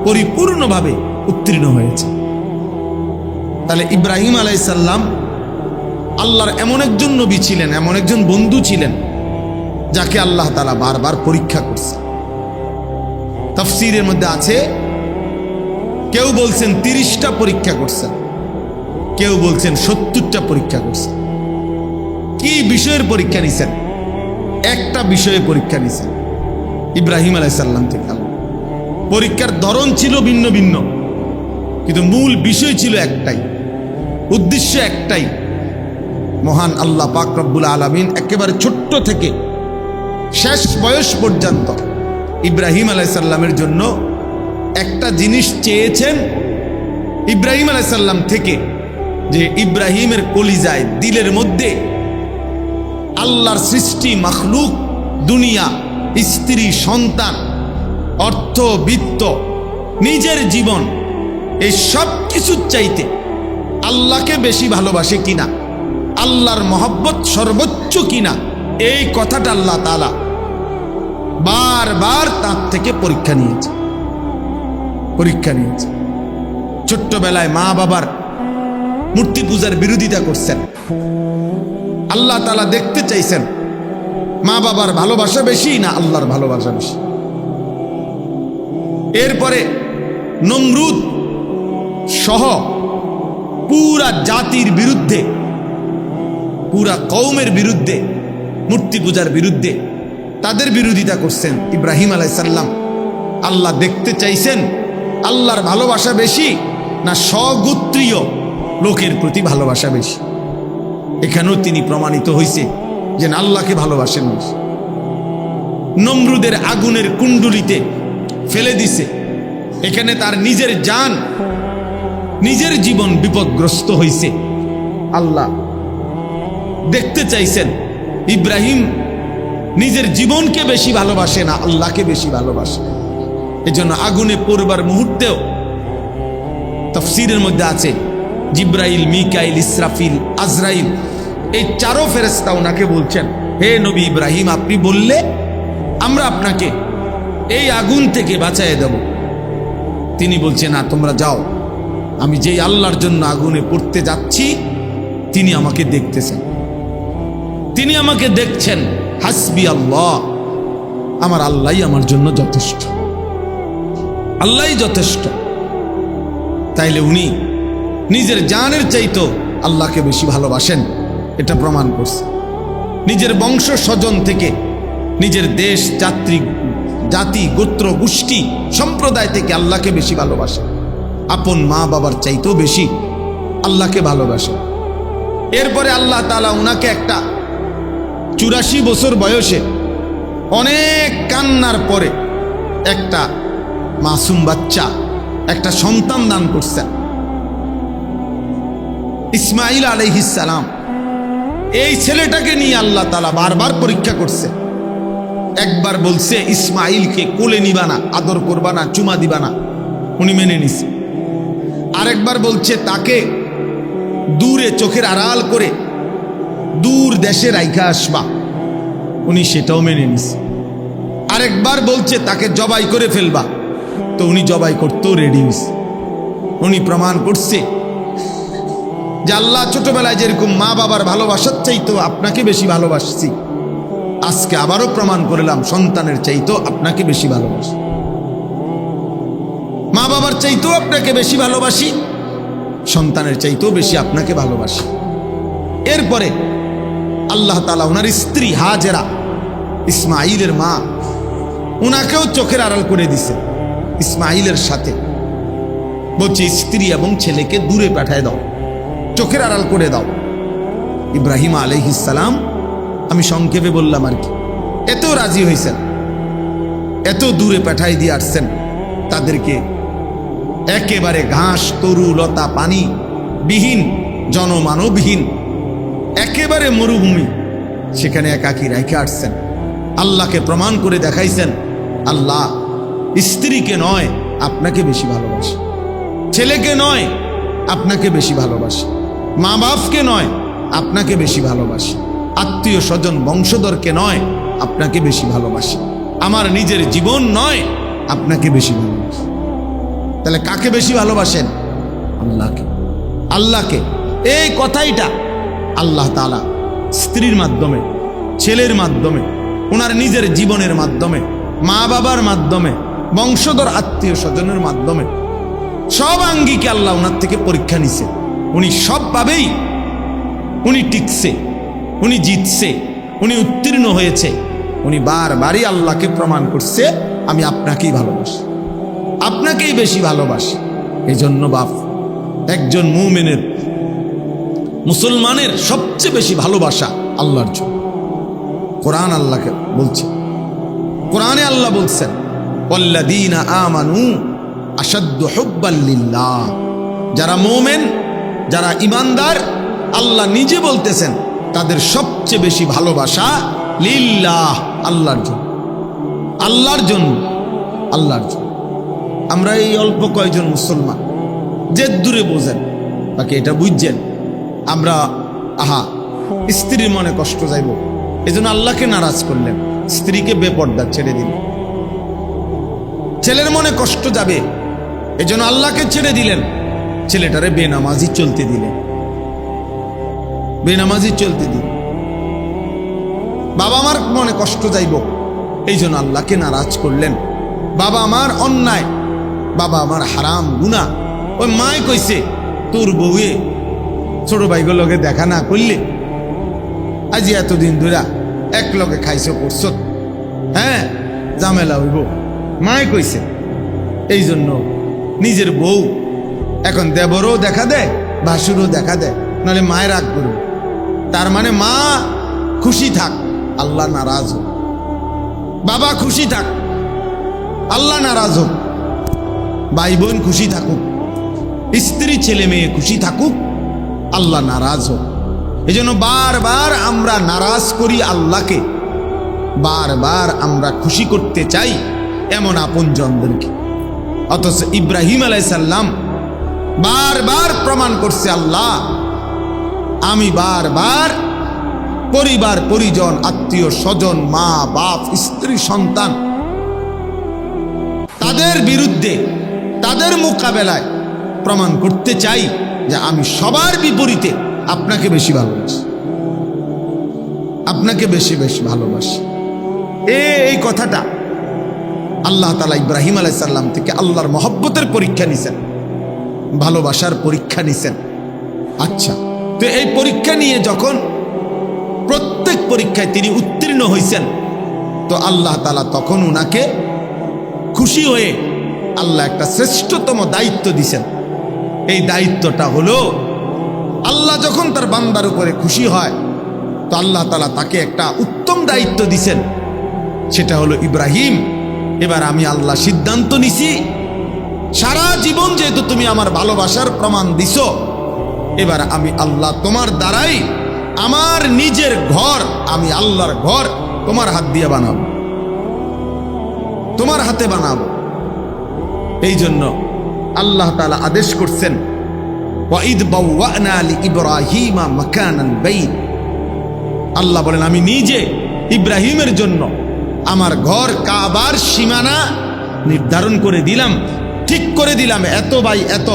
পরিপূর্ণভাবে উত্তীর্ণ হয়েছেন। তাহলে ইব্রাহিম আলাইহিস সালাম আল্লাহর এমন একজন নবী ছিলেন, এমন একজন বন্ধু ছিলেন যাকে আল্লাহ তাআলা বারবার পরীক্ষা করছে। তাফসীরের মধ্যে আছে, কেউ বলছেন 30টা পরীক্ষা করছেন, কেউ বলছেন 70টা পরীক্ষা করছেন। কি বিষয়ের পরীক্ষা নিছেন? একটা বিষয়ে পরীক্ষা নিছেন ইব্রাহিম আলাইহিস সালাম থেকে। পরীক্ষার ধরন ছিল ভিন্ন ভিন্ন, কিন্তু মূল বিষয় ছিল একটাই, উদ্দেশ্য একটাই। মহান আল্লাহ পাক রব্বুল আলামিন একেবারে ছোট্ট থেকে শেষ বয়স পর্যন্ত ইব্রাহিম আলাইহিস সালামের জন্য একটা জিনিস চেয়েছেন ইব্রাহিম আলাইহিস সালাম থেকে, যে ইব্রাহিমের কলিজায় দিলের মধ্যে আল্লাহর সৃষ্টি মাখলুক, দুনিয়া, স্ত্রী, সন্তান, অর্থ, বিত্ত, নিজের জীবন, এই সব কিছুর চাইতে আল্লাহকে বেশি ভালোবাসে কিনা, আল্লাহর মহব্বত সর্বোচ্চ কিনা, এই কথাটা আল্লাহ তাআলা বারবার তার থেকে পরীক্ষা নিয়েছে। ছোট্টবেলায় মা বাবার মূর্তি পূজার বিরোধিতা করছেন। আল্লাহ তাআলা দেখতে চাইছেন মা বাবার ভালোবাসা বেশি না আল্লাহর ভালোবাসা বেশি। এরপরে নমরুদ সহ পুরা জাতির বিরুদ্ধে, পুরা কওমের বিরুদ্ধে, মূর্তি পূজার বিরুদ্ধে তাদের বিরোধিতা করছেন ইব্রাহিম আলাইহিস সালাম। আল্লাহ দেখতে চাইছেন আল্লাহর ভালোবাসা বেশি না স্বগোত্রীয় লোকের প্রতি ভালোবাসা বেশি। এখানেও তিনি প্রমাণিত হয়েছে যে আল্লাহকে ভালোবাসেন বেশি। নমরুদের আগুনের কুণ্ডুলিতে ফেলে দিছে, এখানে তার নিজের জান, নিজের জীবন বিপদগ্রস্ত হয়েছে। আল্লাহ দেখতে চাইছেন ইব্রাহিম নিজের জীবনকে বেশি ভালোবাসে না আল্লাহকে বেশি ভালোবাসে। এজন্য আগুনে পড়বার মুহূর্তেও তাফসীরের মধ্যে আছে জিব্রাইল, মিকাইল, ইসরাফিল, আজরাইল, এই চারো ফেরেশতা ওনাকে বলছেন, হে নবী ইব্রাহিম, আপনি বললে আমরা আপনাকে এই আগুন থেকে বাঁচায় দেব। তিনি বলছেন, না, তোমরা যাও, আমি যেই আল্লাহর জন্য আগুনে পড়তে যাচ্ছি তিনি আমাকে দেখতেছেন, তিনি আমাকে দেখছেন। হাসবি আল্লাহ, আমার আল্লাহই আমার জন্য যথেষ্ট, আল্লাহই যথেষ্ট। তাইলে উনি নিজের জানের চাইতো আল্লাহকে বেশি ভালোবাসেন, এটা প্রমাণ করছে। নিজের বংশ স্বজন থেকে, নিজের দেশ, জাতি, গোত্র, গোষ্ঠী, সম্প্রদায় থেকে আল্লাহকে বেশি ভালোবাসে। আপন মা বাবার চাইতেও বেশি আল্লাহকে ভালোবাসে। এরপরে আল্লাহ তাআলা উনাকে একটা 84 বছর বয়সে অনেক কান্নার পরে একটা মাসুম বাচ্চা, একটা সন্তান দান করছেন, ইসমাঈল আলাইহিস সালাম। এই ছেলেটাকে নিয়ে আল্লাহ তাআলা বারবার পরীক্ষা করছে। একবার বলছে ইসমাঈলকে কোলে নিবা না, আদর করবা না, চুমা দিবা না, উনি মেনে নিছে। আরেকবার বলছে তাকে দূরে চোখের আড়াল করে দূর দেশে রাইখা আসবা, উনি সেটাও মেনে নিছে। আরেকবার বলছে তাকে জবাই করে ফেলবা, তো উনি জবাই করতেও রেডি হয়েছে। উনি প্রমাণ করছে যে আল্লাহ ছোটবেলায় যেরকম মা বাবার ভালোবাসার চাইতো আপনাকে বেশি ভালোবাসছি, আজকে আবারও প্রমাণ করলাম সন্তানের চাইতো আপনাকে বেশি ভালোবাসি, মা বাবার চাইতেও আপনাকে বেশি ভালোবাসি, সন্তানের চাইতেও বেশি আপনাকে ভালোবাসি। এরপরে আল্লাহ তাআলা ওনার স্ত্রী হাজেরা, ইসমাঈলের মা, উনাকেও চোখের আড়াল করে দিছে ইসমাঈলের সাথে। বলছে স্ত্রী এবং ছেলেকে দূরে পাঠায় দাও, চোখের আড়াল করে দাও। ইব্রাহিম আলাইহিস সালাম, আমি সংক্ষেপে বললাম আর কি, এত রাজি হয়েছেন, এত দূরে পাঠাই দিয়ে আসছেন তাদেরকে। একেবারে ঘাস, তরু, লতা, পানি বিহীন, জনমানবহীন একেবারে মরুভূমি, সেখানে একাকী রেখে আসছেন। আল্লাহকে প্রমাণ করে দেখাইছেন, আল্লাহ স্ত্রীকে নয় আপনাকে বেশি ভালোবাসে, ছেলেকে নয় আপনাকে বেশি ভালোবাসে, মা বাপকে নয় আপনাকে বেশি ভালোবাসে, আত্মীয় স্বজন বংশধরকে নয় আপনাকে বেশি ভালোবাসে, আমার নিজের জীবন নয় আপনাকে বেশি ভালোবাসে। তাহলে কাকে বেশি ভালোবাসেন? আল্লাহকে। আল্লাহকে। এই কথাইটা আল্লাহ তাআলা স্ত্রীর মাধ্যমে, ছেলের মাধ্যমে, ওনার নিজের জীবনের মাধ্যমে, মা বাবার মাধ্যমে, বংশধর আত্মীয় স্বজনের মাধ্যমে সব আঙ্গিকে আল্লাহ ওনার থেকে পরীক্ষা নিছে। উনি সবভাবেই উনি টিকছে, উনি জিতছে, উনি উত্তীর্ণ হয়েছে। উনি বারবারই আল্লাহকে প্রমাণ করছে, আমি আপনাকেই ভালোবাসি, আপনাকেই বেশি ভালোবাসি। এই জন্য বাপ, একজন মুমিনের, মুসলমানের সবচেয়ে বেশি ভালোবাসা আল্লাহর জন্য। কোরআন আল্লাহকে বলছে, কোরআনে আল্লাহ বলছেন, ওয়াল্লাযীনা আমানু আশাদ্দু হুব্বাল লিল্লাহ। যারা মুমিন, যারা ঈমানদার, আল্লাহ নিজে বলতেছেন তাদের সবচেয়ে বেশি ভালোবাসা লিল্লাহ, আল্লাহর জন্য, আল্লাহর জন্য, আল্লাহর জন্য। আমরা এই অল্প কয়েকজন মুসলমান যে দূরে বোঝেন, বাকি এটা বুঝছেন আমরা স্ত্রীর মনে কষ্ট যাইব, এজন্য আল্লাহকে নারাজ করলেন, স্ত্রীকে বেপর্দা ছেড়ে দিলেন। ছেলের মনে কষ্ট যাবে, এজন্য আল্লাহকে ছেড়ে দিলেন, ছেলেটারে বেনামাজি চলতে দিলেন, বেনামাজি চলতে দিলেন। বাবা মার মনে কষ্ট যাইব, এই জন্য আল্লাহকে নারাজ করলেন। বাবা আমার অন্যায়, বাবা আমার হারাম গুনাহ, ওই মায় কইছে তোর বউয়ে ছোট ভাইগুলোকে দেখা না করলে আজ এতদিন ধরে এক লগে খাইছো করছো, হ্যাঁ ঝামেলা হইব, মায় কইছে। এই জন্য নিজের বউ এখন দেবরও দেখা দেয়, ভাসুরও দেখা দেয়, নাহলে মায়ের রাগ করবে। তার মানে মা খুশি থাক, আল্লাহ নারাজ হোক, বাবা খুশি থাক, আল্লাহ নারাজ হোক, ভাই বোন খুশি থাকুক, স্ত্রী ছেলে মেয়ে খুশি থাকুক, আল্লাহ নারাজ হোক। এই জন্য বারবার আমরা নারাজ করি আল্লাহকে, বারবার আমরা খুশি করতে চাই এমন আপনজনদেরকে। অথচ ইব্রাহিম আলাইহিস সালাম বারবার প্রমাণ করছে, আল্লাহ আমি বারবার পরিবার পরিজন, আত্মীয় স্বজন, মা বাপ, স্ত্রী সন্তান, তাদের বিরুদ্ধে, তাদের মোকাবেলায় প্রমাণ করতে চাই যে আমি সবার বিপরীতে আপনাকে বেশি ভালোবাসি, আপনাকে বেশি বেশি ভালোবাসি। এই কথাটা আল্লাহ তাআলা ইব্রাহিম আলাইহিস সালাম থেকে আল্লাহর মহব্বতের পরীক্ষা নিছেন, ভালোবাসার পরীক্ষা নিছেন। আচ্ছা, তো এই পরীক্ষা নিয়ে যখন প্রত্যেক পরীক্ষায় তিনি উত্তীর্ণ হয়েছেন, তো আল্লাহ তাআলা তখন উনাকে খুশি হয়ে আল্লাহ একটা শ্রেষ্ঠতম দায়িত্ব দিছেন। এই দায়িত্বটা হলো, আল্লাহ যখন তার বান্দার উপরে খুশি হয়, তো আল্লাহ তাআলা তাকে একটা উত্তম দায়িত্ব দিছেন। সেটা হলো, ইব্রাহিম এবার আমি আল্লাহ সিদ্ধান্ত নিছি, সারা জীবন যেহেতু তুমি আমার ভালোবাসার প্রমাণ দিছো, এবার আমি আল্লাহ তোমার দ্বারাই আমার নিজের ঘর, আমি আল্লাহর ঘর তোমার হাত দিয়ে বানাবো, তোমার হাতে বানাবো। এই জন্য আল্লাহ তাআলা আদেশ করছেন, ওয়াইদ বাওয়ানা লিইব্রাহিমা মাকানাল বাইত। আল্লাহ বলেন, আমি নিজে ইব্রাহিমের জন্য আমার ঘর কাবার সীমানা নির্ধারণ করে দিলাম, ঠিক করে দিলাম, এত বাই এত,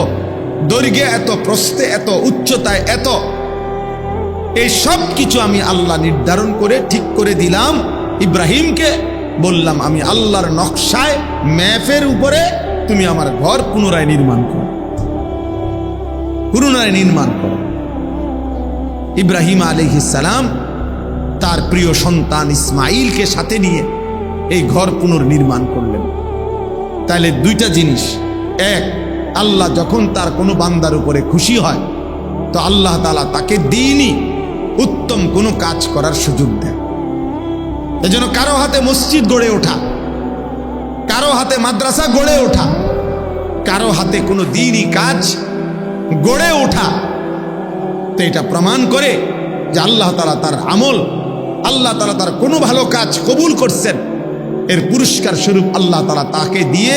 দৈর্ঘ্যে এত, প্রস্থে এত, উচ্চতায় এত, এই সব কিছু আমি আল্লাহ নির্ধারণ করে ঠিক করে দিলাম। ইব্রাহিমকে বললাম, আমি আল্লাহর নকশায়, ম্যাপের উপরে তুমি আমার ঘর পুনরায় নির্মাণ করো, পুনরায় নির্মাণ করো। ইব্রাহিম আলাইহিস সালাম তার প্রিয় সন্তান ইসমাইলকে সাথে নিয়ে এই ঘর পুনর্নির্মাণ করলেন। তাহলে দুইটা জিনিস, এক, আল্লাহ যখন তার কোনো বান্দার উপরে খুশি হয়, তো আল্লাহ তাআলা তাকে দ্বীনি উত্তম কোনো কাজ করার সুযোগ দেয়। এজন্য কারো হাতে মসজিদ গড়ে ওঠা, কারো হাতে মাদ্রাসা গড়ে ওঠা, কারো হাতে কোনো দ্বীনি কাজ গড়ে ওঠা, তো এটা প্রমাণ করে যে আল্লাহ তাআলা তার আমল, আল্লাহ তাআলা তার কোনো ভালো কাজ কবুল করছেন, এর পুরস্কার স্বরূপ আল্লাহ তাআলা তাকে দিয়ে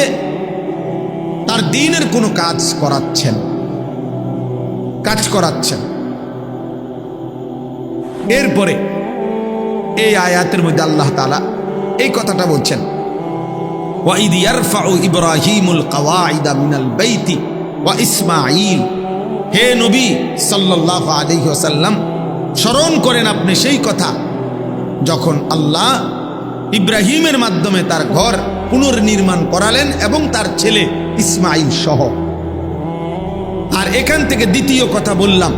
তার দ্বীনের কোনো কাজ করাচ্ছেন। এরপরে এই আয়াতের মধ্যে আল্লাহ তাআলা এই কথাটা বলছেন, وَإِذْ يَرْفَعُ إِبْرَاهِيمُ الْقَوَاعِدَ مِنَ الْبَيْتِ وَإِسْمَاعِيلُ। হে নবী সাল্লাল্লাহু আলাইহি ওয়াসাল্লাম, স্মরণ করেন আপনি সেই কথা যখন আল্লাহ ইব্রাহিমের মাধ্যমে তার ঘর পুনর্নির্মাণ করালেন এবং তার ছেলে ইসমাইল সহ। আর এখান থেকে দ্বিতীয় কথা বললাম,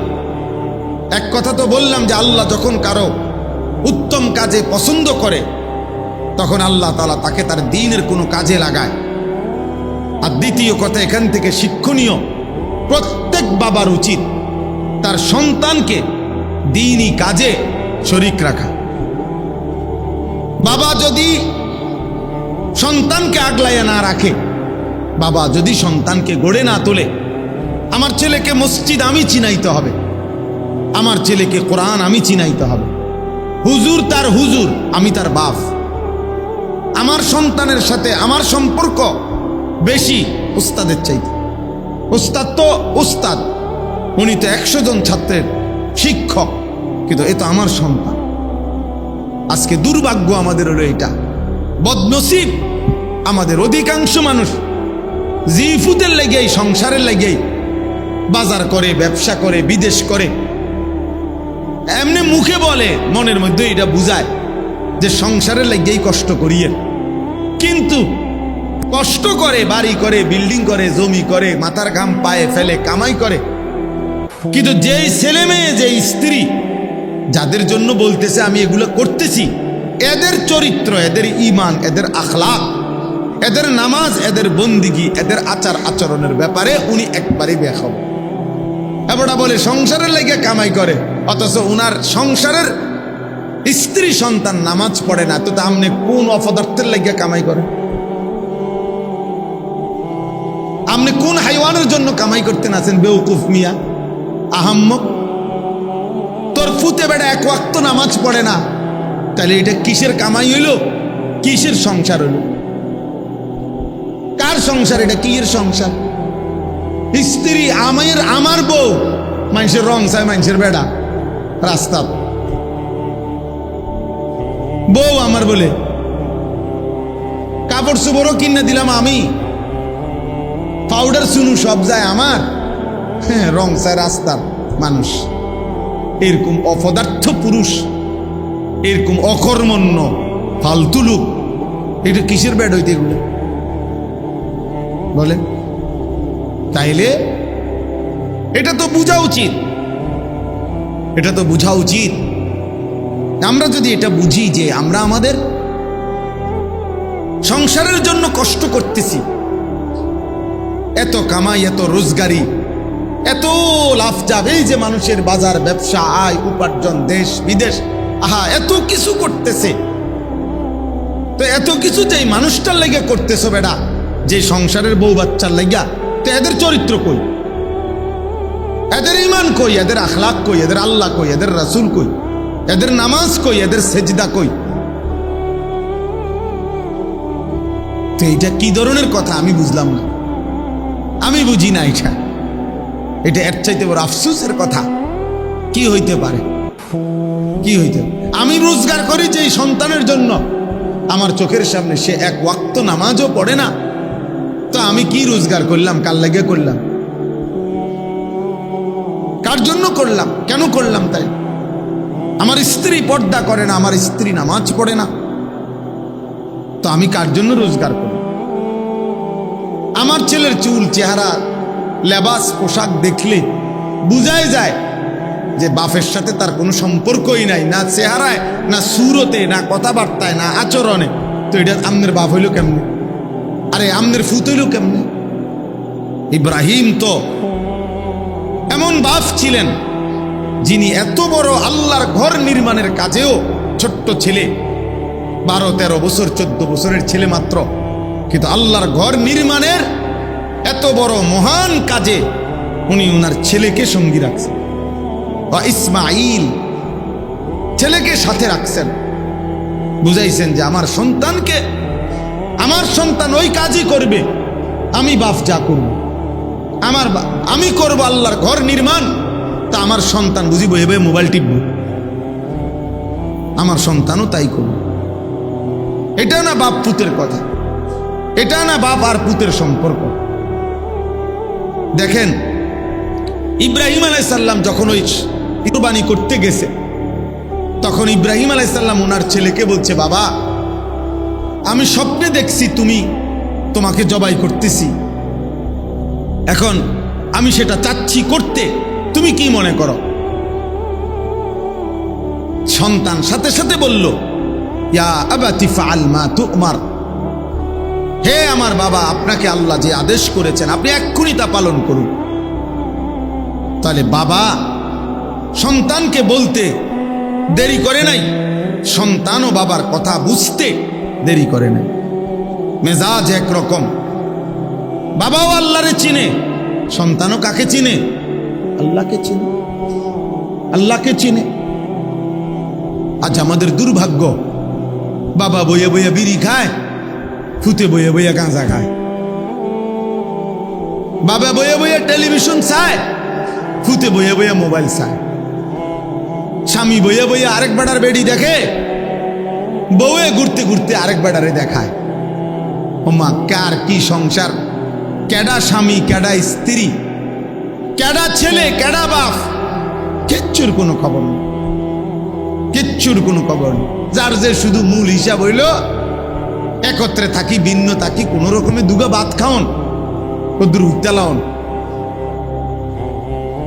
এক কথা তো বললাম যে আল্লাহ যখন কারো উত্তম কাজে পছন্দ করে তখন আল্লাহ তাআলা তাকে তার দ্বীনের কোনো কাজে লাগায়। আর দ্বিতীয় কথা এখান থেকে শিক্ষণীয়, প্রত্যেক বাবার উচিত তার সন্তানকে দ্বীনি কাজে শরীক রাখা। বাবা যদি সন্তানকে আগলাইয়া না রাখে, বাবা যদি সন্তানকে গড়ে না তোলে, আমার ছেলেকে মসজিদ আমি চিনাইতে হবে, আমার ছেলেকে কোরআন আমি চিনাইতে হবে, হুজুর তার হুজুর, আমি তার বাপ, আমার সন্তানের সাথে আমার সম্পর্ক বেশি উস্তাদের চাইতে। উস্তাদ তো উস্তাদ, উনি তো 100 জন ছাত্রের শিক্ষক, কিন্তু এ তো আমার সন্তান। আজকে দুর্ভাগ্য আমাদের হলো এটা, বদনসিব আমাদের অধিকাংশ মানুষ জিফুতের লেগেই, সংসারের লেগেই বাজার করে, ব্যবসা করে, বিদেশ করে, এমনি মুখে বলে, মনের মধ্যে এটা বুঝায় যে সংসারের লেগেই কষ্ট করিয়ে, কিন্তু কষ্ট করে, বাড়ি করে, বিল্ডিং করে, জমি করে, মাথার ঘাম পায়ে ফেলে কামাই করে, কিন্তু যেই ছেলে মেয়ে, যেই স্ত্রী যাদের জন্য বলতেছে আমি এগুলো করতেছি, এদের চরিত্র, এদের ঈমান, এদের আখলাক, এদের নামাজ, এদের বন্দিগি, এদের আচার আচরণের ব্যাপারে উনি একবারই বেখবর। এবারটা বলে সংসারের লেগে কামাই করে, অথচ উনার সংসারের স্ত্রী সন্তান নামাজ পড়ে না, তো আপনি কোন অপদার্থের লেগে কামাই করে? আপনি কোন হাইওয়ানের জন্য কামাই করতেন আছেন? বেউকুফ মিয়া, আহাম্মক। তোর ফুতে বেড়া এক ওয়াক্ত নামাজ পড়ে না, তাহলে এটা কিসের কামাই হইল? কিসের সংসার হইল? কার সংসার এটা? কিয়ের সংসার? স্ত্রী আমার বউ, মানুষের রং চায়, মানুষের বেড়া রাস্তা, বউ আমার বলে, কাপড় চোপড়ও কিনে দিলাম আমি, পাউডার চুনু সব যায় আমার, হ্যাঁ, রং চায় রাস্তার মানুষ। এরকম অপদার্থ পুরুষ, এরকম অকর্মণ্য ফালতু লোক, এটা কিসের ব্যাড হইতে এগুলো বলে? তাইলে এটা তো বোঝা উচিত, এটা তো বোঝা উচিত। আমরা যদি এটা বুঝি যে আমরা আমাদের সংসারের জন্য কষ্ট করতেছি, এত কামাই, এত রোজগারি, এত লাভ যাবে, এই যে মানুষের বাজার, ব্যবসা, আয়, উপার্জন, দেশ বিদেশ, আহা, এত কিছু করতেছে, তো এত কিছু যে মানুষটার লেগে করতেছ বেটা, যে সংসারের বউ বাচ্চার লেগা, তো এদের চরিত্র কই? এদের ঈমান কই? এদের আখলাক কই? এদের আল্লাহ কই? এদের রাসূল কই? এদের নামাজ কই? এদের সেজদা কই? তো এটা কি ধরনের কথা আমি বুঝলাম না, আমি বুঝি না। এটা এর চাইতে বড় আফসোসের কথা কি হইতে পারে? কি হইতে? আমি রোজগার করি যে সন্তানের জন্য, আমার চোখের সামনে সে এক ওয়াক্ত নামাজও পড়ে না, তো আমি কি রোজগার করলাম? কার লাগে করলাম? কার জন্য করলাম? কেন করলাম? তাই আমার স্ত্রী পর্দা করে না, আমার স্ত্রী নামাজ পড়ে না, তো আমি কার জন্য রোজগার করি? আমার ছেলের চুল, চেহারা, লেবাস, পোশাক দেখলে বুঝাই যায় যে বাপের সাথে তার কোনো সম্পর্কই নাই, না চেহারায়, না সুরতে, না কথাবার্তায়, না আচরণে। তো এটা আমনের বাপ হইল কেমনে? আরে আমনের ফুত হইল কেমনে? ইব্রাহিম তো এমন বাপ ছিলেন যিনি এত বড় আল্লাহর ঘর নির্মাণের কাজেও, ছোট্ট ছেলে, 12-13 বছর, 14 বছরের ছেলে মাত্র, কিন্তু আল্লাহর ঘর নির্মাণের এত বড় মহান কাজে উনি ওনার ছেলেকে সঙ্গী রাখছেন। ইসমাইল ছেলেকে সাথে রাখছেন, বুঝাইছেন যে আমার সন্তান ওই কাজই করবে, আমি বাপ যা করব, আমি করব আল্লাহর ঘর নির্মাণ, তা আমার সন্তান বুঝিব এভাবে মোবাইল টিপব, আমার সন্তানও তাই করবে। এটা না বাপ পুতের কথা, এটা না বাপ আর পুতের সম্পর্ক। দেখেন ইব্রাহিম আলাইহিস সালাম যখন ওই কুরবানি করতে গেছে, তখন ইব্রাহিম আলাইহিস সালাম ওনার ছেলেকে বলছে, বাবা আমি স্বপ্নে দেখছি তোমাকে জবাই করতেছি, এখন আমি সেটা চাচ্ছি করতে, তুমি কি মনে করো? সন্তান সাথে সাথে বলল, ইয়া আবাতি ফাআল মা তু'মার, হে আমার বাবা, আপনাকে আল্লাহ যে আদেশ করেছেন আপনি এক্ষুনি তা পালন করুন। তাহলে বাবা সন্তানকে বলতে দেরি করে নাই, সন্তানও বাবার কথা বুঝতে দেরি করে নাই। মেজাজ একরকম, বাবাও আল্লাহরে চিনে, সন্তানও কাকে চিনে? আল্লাহকে চিনে, আল্লাহকে চিনে। আজ আমাদের দুর্ভাগ্য, বাবা বইয়ে বইয়ে বিড়ি খায়, ফুতে বইয়ে বইয়ে গাঁজা খায়, বাবা বইয়ে বইয়ে টেলিভিশন চায়, ফুতে বইয়ে বইয়ে মোবাইল চায়, স্বামী বইয়ে বইয়ে আরেক বেড়ার বেড়ি দেখে, বউয়ে ঘুরতে ঘুরতে আরেক বেড়ারে দেখায়। ওমা কার কি সংসার, কেডা স্বামী কেডা স্ত্রী, কেডা ছেলে কেডা বাপ, কিচ্ছুর কোনো খবর নেই, কিচ্ছুর কোনো খবর নেই। যার যে শুধু মূল হিসাব হইল একত্রে থাকি, ভিন্ন থাকি, কোন রকমে দুগা ভাত খাওন, কদ্দুর উত্তালাওন,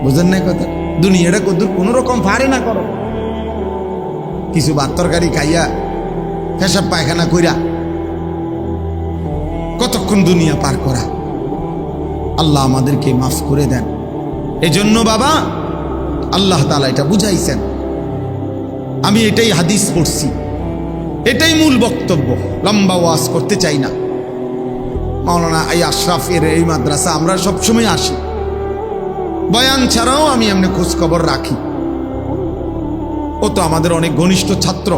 বুঝেন না কথা? দুনিয়াটা কদ্দুর কোন রকম ফারে না করো, কিছু ভাত তরকারি খাইয়া পেশাব পায়খানা কইরা কতক্ষণ দুনিয়া পার করা। আল্লাহ আমাদেরকে মাফ করে দেন। এজন্য বাবা আল্লাহ তাআলা এটা বুঝাইছেন। আমি এটাই হাদিস পড়ছি, এটাই মূল বক্তব্য, লম্বা ওয়াজ করতে চাই না। মাওলানা আশরাফের এই মাদ্রাসা আমরা সবসময় আসি, বয়ান ছাড়াও আমি এমনি খোঁজ খবর রাখি, ও তো আমাদের অনেক ঘনিষ্ঠ ছাত্র,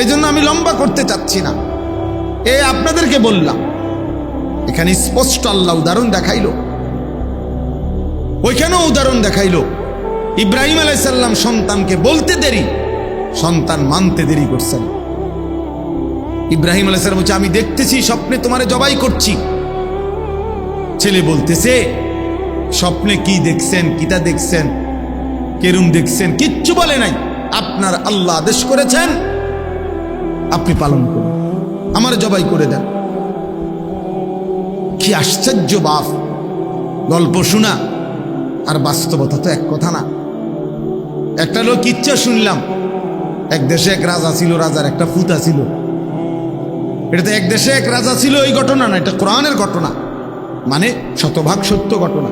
এই জন্য আমি লম্বা করতে চাচ্ছি না। আপনাদেরকে বললাম, এখানে স্পষ্ট আল্লাহ উদাহরণ দেখাইল, ওইখানেও উদাহরণ দেখাইল। ইব্রাহিম আলাইহিস সালাম সন্তানকে বলতে দেরি, সন্তান মানতে দেরি করছেন। ইব্রাহিম আলাইহিস সালাম বলছে, আমি দেখতেছি স্বপ্নে তোমারে জবাই করছি। ছেলে বলতেছে, স্বপ্নে কি দেখছেন, কিটা দেখছেন, কেরুম দেখছেন, কিচ্ছু বলে নাই। আপনার আল্লাহ আদেশ করেছেন, আপনি পালন করুন, আমার জবাই করে দেন। কি আশ্চর্য বাপ! গল্প শোনা আর বাস্তবতা তো এক কথা না। একটা লোক ইচ্ছা শুনলাম, এক দেশে এক রাজা ছিল, রাজার একটা ফুতা ছিল। এটা তো এক দেশে এক রাজা ছিল এই ঘটনা না, এটা কোরআনের ঘটনা, মানে শতভাগ সত্য ঘটনা,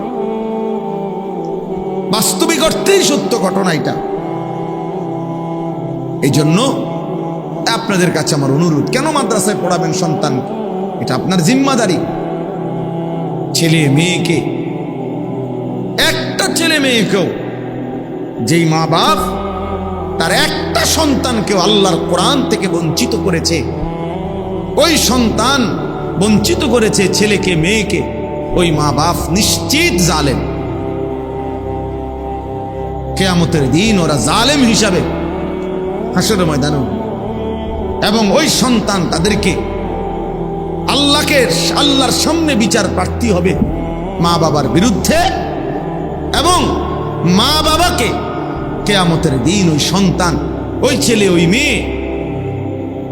বাস্তবিক অর্থেই সত্য ঘটনা এটা। এই জন্য আপনাদের কাছে আমার অনুরোধ, কেন মাদ্রাসায় পড়াবেন সন্তান, এটা আপনার জিম্মাদারি। ছেলে মেয়েকে, একটা ছেলে মেয়েকেও, যেই মা বাপ তার একটা সন্তানকেও আল্লাহর কোরআন থেকে বঞ্চিত করেছে, ওই সন্তান বঞ্চিত করেছে ছেলেকে মেয়েকে, ওই মা বাপ নিশ্চিত জালেম। কিয়ামতের দিন ওরা জালেম হিসাবে হাসরের ময়দানে, এবং ওই সন্তান তাদেরকে আল্লাহর সামনে বিচার প্রার্থী হবে মা বাবার বিরুদ্ধে, এবং মা বাবাকে কিয়ামতের দিন ওই সন্তান, ওই ছেলে ওই মেয়ে,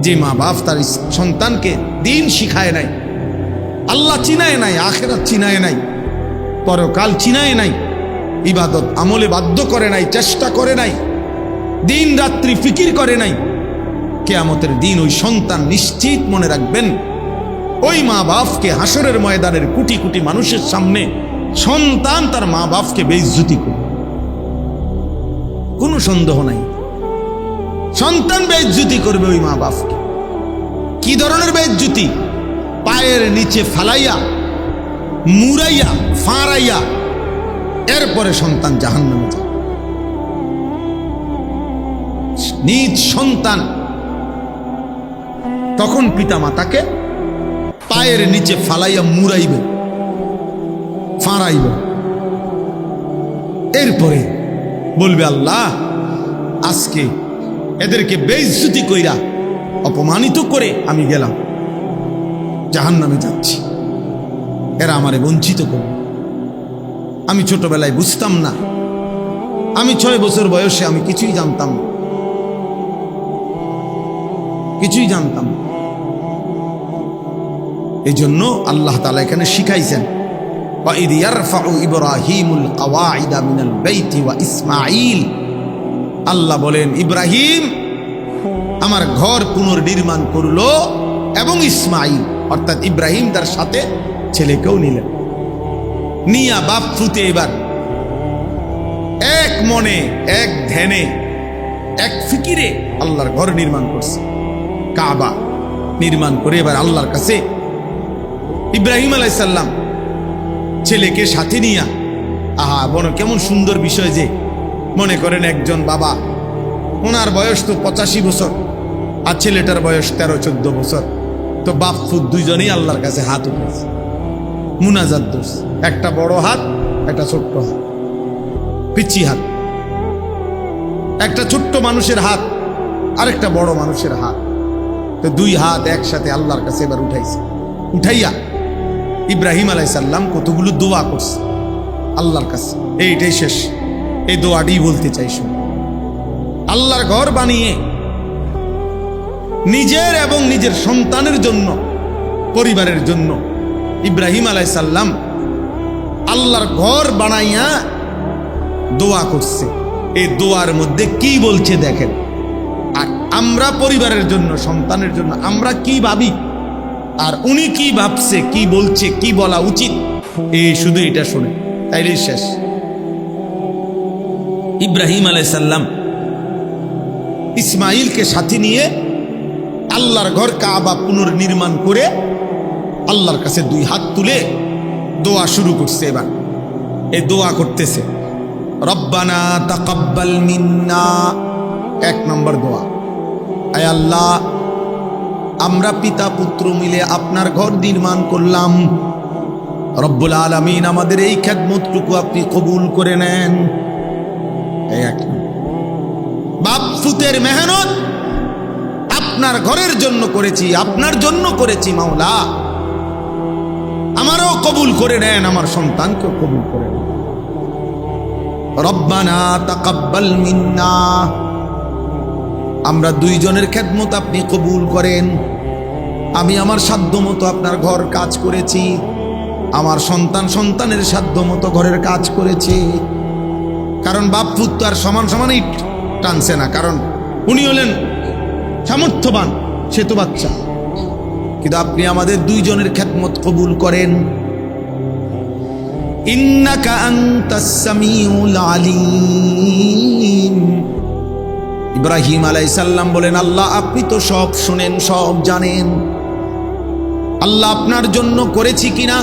যে মা বাপ তার সন্তানকে দিন শিখায় নাই, আল্লাহ চিনায় নাই, আখিরাত চিনায় নাই, পরকাল চিনায় নাই, ইবাদত আমলে বাধ্য করে নাই, চেষ্টা করে নাই, দিন রাত্রি ফিকির করে নাই, কিয়ামতের দিন ওই সন্তান নিশ্চিত মনে রাখবেন, ওই মা বাপকে হাসরের ময়দানের কোটি কোটি মানুষের সামনে সন্তান তার মা বাপকে বেইজ্জতি করবে, কোনো সন্দেহ নাই। সন্তান বেইজ্জতি করবে ওই মা বাপকে। কি ধরনের বেইজ্জতি? পায়ের নিচে ফালাইয়া, মুরাইয়া, ফাঁড়াইয়া, এরপরে সন্তান জাহান্নামে যায়। নিজ সন্তান, তখন পিতা মাতাকে পায়ের নিচে ফালাইয়া মুড়াইবে, ফাঁড়াইবে। এরপরে বলবে, আল্লাহ আজকে এদেরকে বেইজ্জতি কইরা অপমানিত করে আমি গেলাম, জাহান্নামে যাচ্ছি, এরা আমারে বঞ্চিত করবে। আমি ছোটবেলায় বুঝতাম না, আমি 6 বছর বয়সে আমি কিছুই জানতাম না, কিছুই জানতাম না। এই জন্য আল্লাহ তাআলা এখানে শিখাইছেন, وَإِذْ يَرْفَعُ إِبْرَاهِيمُ الْقَوَاعِدَ مِنَ الْبَيْتِ وَإِسْمَاعِيلُ, আল্লাহ বলেন ইব্রাহিম আমার ঘর পুনর্নির্মাণ করলো এবং ইসমাইল অর্থাৎ ইব্রাহিম তার সাথে ছেলেকেও নিলেন, নিয়া বাপ ফুতে এবার এক মনে, এক ধ্যানে, এক ফিকিরে আল্লাহর ঘর নির্মাণ করছে, কাবা নির্মাণ করে এবার আল্লাহর কাছে ইব্রাহিম আলাইহিস সালাম ছেলেকে সাথে নিয়া, আহা বলো কেমন সুন্দর বিষয় যে, মনে করেন একজন বাবা, ওনার বয়স তো 85 বছর আর ছেলেটার বয়স 13-14 বছর, তো বাপ ফুত দুইজনেই আল্লাহর কাছে হাত উঠেছে, মুনাজাত দোষ, একটা বড় হাত, একটা ছোট্ট হাত, পিচ্ছি হাত, একটা ছোট্ট মানুষের হাত আর একটা বড় মানুষের হাত, তো 2 হাত একসাথে আল্লাহর কাছে এবার উঠাইছে। উঠাইয়া ইব্রাহিম আলাইহিস সালাম কতগুলো দোয়া করছে আল্লাহর কাছে, এইটাই শেষ, এই দোয়াটি বলতে চাইছো। আল্লাহর ঘর বানিয়ে নিজের এবং নিজের সন্তানের জন্য, পরিবারের জন্য ইব্রাহিম আলাইহিস সালাম আল্লাহর ঘর বানাইয়া দোয়া করছে। এই দোয়ার মধ্যে কি বলছে দেখেন, আর আমরা পরিবারের জন্য, সন্তানের জন্য আমরা কি ভাবি, আর উনি কি ভাবছে, কি বলছে, কি বলা উচিত, এই শুধু এটা শুনে তাইলে শেষ। ইব্রাহিম আলাইহিস সালাম ইসমাইলকে সাথে নিয়ে আল্লাহর ঘর কাবা পুনর্নির্মাণ করে আল্লাহর কাছে 2 হাত তুলে দোয়া শুরু করছে। এবার এই দোয়া করতেছে, রব্বানা তাকাব্বাল মিন্না, 1 নম্বর দোয়া, আয় আল্লাহ আমরা পিতা পুত্র মিলে আপনার ঘর নির্মাণ করলাম, রব্বুল আলামিন আমাদের এই খেদমতটুকু আপনি কবুল করে নেন। বাপ ফুতের মেহনত আপনার ঘরের জন্য করেছি, আপনার জন্য করেছি, মাওলা আমারও কবুল করে নেন, আমার সন্তানকেও কবুল করে নেন। রব্বানা তাকাব্বাল মিন্না, আমরা 2 জনের খেদমত আপনি কবুল করেন। আমি আমার সাধ্য মতো আপনার ঘর কাজ করেছি, আমার সন্তানের সাধ্য মতো ঘরের কাজ করেছে। কারণ বাপ পুত্র আর সমান সমানই টানছে না, কারণ উনি হলেন সামর্থ্যবান, সে তো বাচ্চা, কিন্তু আপনি আমাদের 2 জনের খেদমত কবুল করেন। ইন্নাকা আনতাস সামিউল আলিম, ইব্রাহিম আলাইহিস সালাম বলেন আল্লাহ আপনি তো সব শুনেন, সব জানেন। আল্লাহ আপনার জন্য করেছি কিনা,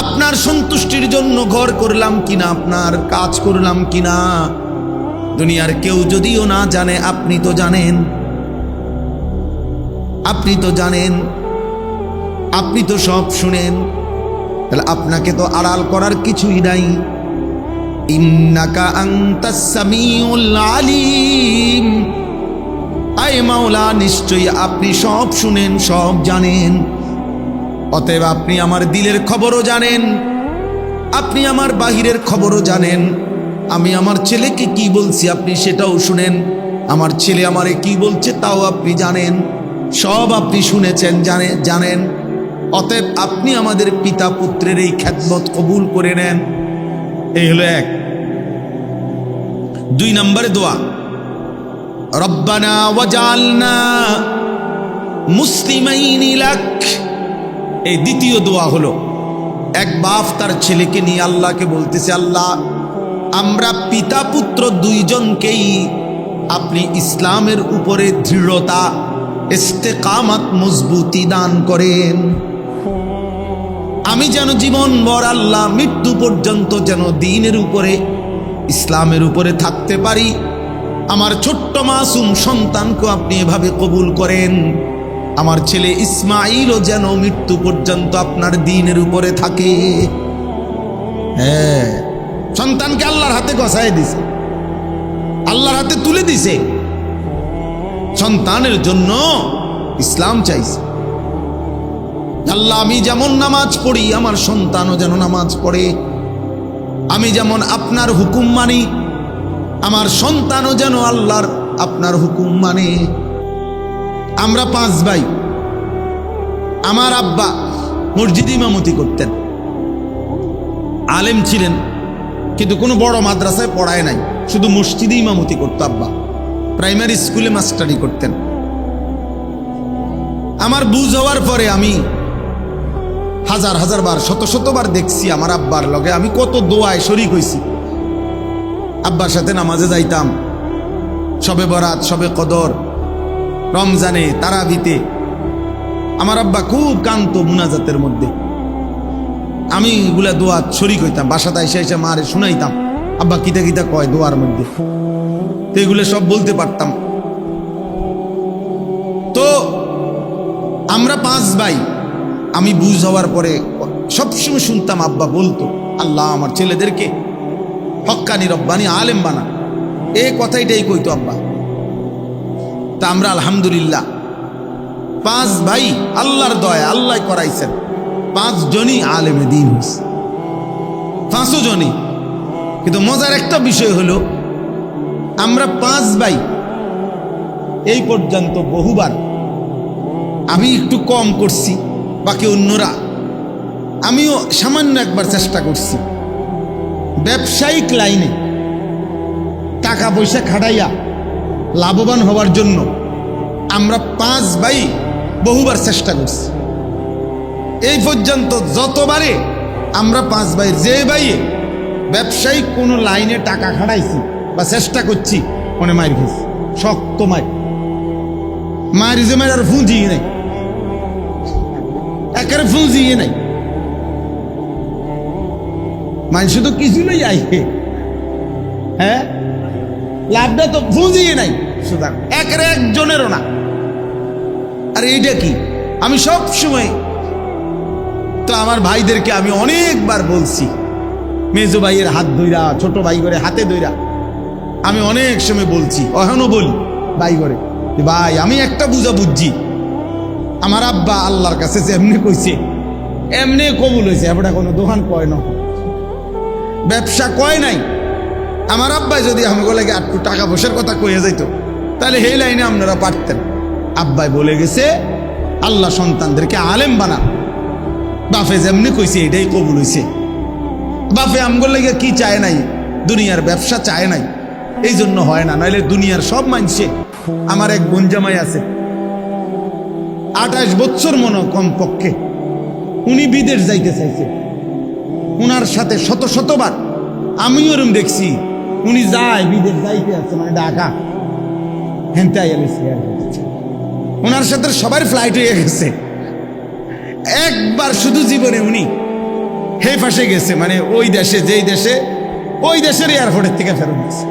আপনার সন্তুষ্টির জন্য ঘর করলাম কিনা, আপনার কাজ করলাম কিনা, দুনিয়ার কেউ যদিও না জানে আপনি তো জানেন, আপনি তো জানেন, আপনি তো সব শুনেন, তাহলে আপনাকে তো আড়াল করার কিছুই নাই। ইন্নাকা আনতাস সামিউল আলিম, আয় মাওলা নিশ্চয়ই আপনি সব শুনেন, সব জানেন। অতএব আপনি আমার দিলের খবরও জানেন, আপনি আমার বাহিরের খবরও জানেন। আমি আমার ছেলেকে কি বলছি আপনি সেটাও শুনেন, আমার ছেলে আমারে কি বলছে তাও আপনি জানেন, সব আপনি শুনেছেন, জানেন। অতএব আপনি আমাদের পিতা পুত্রের এই খেদমত কবুল করে নেন। এই হলো 1। 2 নম্বরে দোয়া, রব্বানা ওয়াজআলনা মুসলিমাইনি লাক। এই দ্বিতীয় দোয়া হলো, এক বাপ তার ছেলেকে নিয়ে আল্লাহকে বলতেছে, আল্লাহ আমরা পিতা পুত্র 2 জনকেই আপনি ইসলামের উপরে দৃঢ়তা, ইস্তেকামত, মজবুতি দান করেন। আমি যেন জীবনভর আল্লাহ মৃত্যু পর্যন্ত যেন দ্বীনের উপরে, ইসলামের উপরে থাকতে পারি। আমার ছোট্ট মাসুম সন্তানকে আপনি এভাবে কবুল করেন। আমার ছেলে ইসমাইলও যেন মৃত্যু পর্যন্ত আপনার দ্বীনের উপরে থাকে। হ্যাঁ, সন্তানকে আল্লাহর হাতে গছায় দিছে, আল্লাহর হাতে তুলে দিছে। সন্তানের জন্য ইসলাম চাইছে, আল্লাহ আমি যেমন নামাজ পড়ি আমার সন্তানও যেন নামাজ পড়ে, আমি যেমন আপনার হুকুম মানি আমার সন্তানও যেন আল্লাহর আপনার হুকুম মানে। আমরা 5 ভাই। আমার আব্বা মসজিদে ইমামতি করতেন, আলেম ছিলেন, কিন্তু কোনো বড় মাদ্রাসায় পড়ায় নাই, শুধু মসজিদে ইমামতি করত। আব্বা প্রাইমারি স্কুলে মাস্টারি করতেন। আমার বুঝ হওয়ার পরে আমি হাজার হাজার বার শতবার দেখছি আমার আব্বার লগে আমি কত দোয়ায় শরীক হইছি। আব্বার সাথে নামাজে যাইতাম, শবে বরাত, শবে কদর, রমজানে, তারাবিতে। আমার আব্বা খুব কান্ত মুনাজাতের মধ্যে, আমি এগুলা দোয়া শরীক হইতাম। বাসাতে এসে এসে মারে শুনাইতাম আব্বা কিতা কিতা কয় দোয়ার মধ্যে, তো এগুলো সব বলতে পারতাম। তো আমরা 5 ভাই। আমি বুঝ হওয়ার পরে সবসময় শুনতাম আব্বা বলতো, আল্লাহ আমার ছেলেদেরকে হক্কানি রব্বানি আলেম বানা, এই কথাইটাই কইতো আব্বা। তা আমরা আলহামদুলিল্লাহ 5 ভাই, আল্লাহর দয়া, আল্লাহ করাইছেন। 5 জনই আলেমে দ্বীন হইছে, 5 জনই। কিন্তু মজার একটা বিষয় হলো আমরা 5 ভাই এই পর্যন্ত বহুবার, আমি একটু কম করছি বাকি অন্যরা, আমিও সামান্য একবার চেষ্টা করছি ব্যবসায়িক লাইনে টাকা পয়সা খাটাইয়া লাভবান হওয়ার জন্য। আমরা 5 ভাই বহুবার চেষ্টা করছি। এই পর্যন্ত যতবারে আমরা 5 ভাই যে ভাইয়ে ব্যবসায়িক কোনো লাইনে টাকা খাটাইছি বা চেষ্টা করছি, মনে মার খেয়েছি, শক্ত মারি যে মার আর ফুঁজিয়ে নাই, একেবারে ফুঁজিয়ে নাই। মানুষ তো কিছু নেই আইহে, হ্যাঁ, লাভটা তো ফুঁজিয়ে নাই, সুতরাং একেবারে একজনেরও না। আর এইটা কি, আমি সব সময় তো আমার ভাইদেরকে আমি অনেকবার বলছি, মেজো ভাইয়ের হাত ধইরা, ছোট ভাই করে হাতে ধইরা আমি অনেক সময় বলছি, এখনো বলি ভাই করে, ভাই আমি একটা বুঝা বুঝছি, আমার আব্বা আল্লাহর কাছে যে এমনি কইছে এমনি কবুল হয়েছে। এবারে কোনো দোকান কয় না, ব্যবসা কয় নাই। আমার আব্বাই যদি আমাকে লাগে একটু টাকা পয়সার কথা কয়ে যাইত, তাহলে এই লাইনে আপনারা পারতেন। আব্বাই বলে গেছে আল্লাহ সন্তানদেরকে আলেম বানা, বাপে যেমনি কইছে এটাই কবুল হয়েছে। বাপে আমগোর লাগে কি চায় নাই, দুনিয়ার ব্যবসা চায় নাই, এই জন্য হয় না। নাইলে দুনিয়ার সব মানুষে, আমার এক বোন জামাই আছে 28 বছর মনে কমপক্ষে, উনি বিদেশ যাইতে চাইছে। উনার সাথে শতবার আমিও ওরম দেখছি, উনি যায় বিদেশ যাইতে আছে, মানে ঢাকা হেনতে ওনার সাথে সবার ফ্লাইট হয়ে গেছে। একবার শুধু জীবনে উনি হে ফাঁসে গেছে, মানে ওই দেশে, যেই দেশে, ওই দেশের এয়ারপোর্টের থেকে ফেরত দিচ্ছে।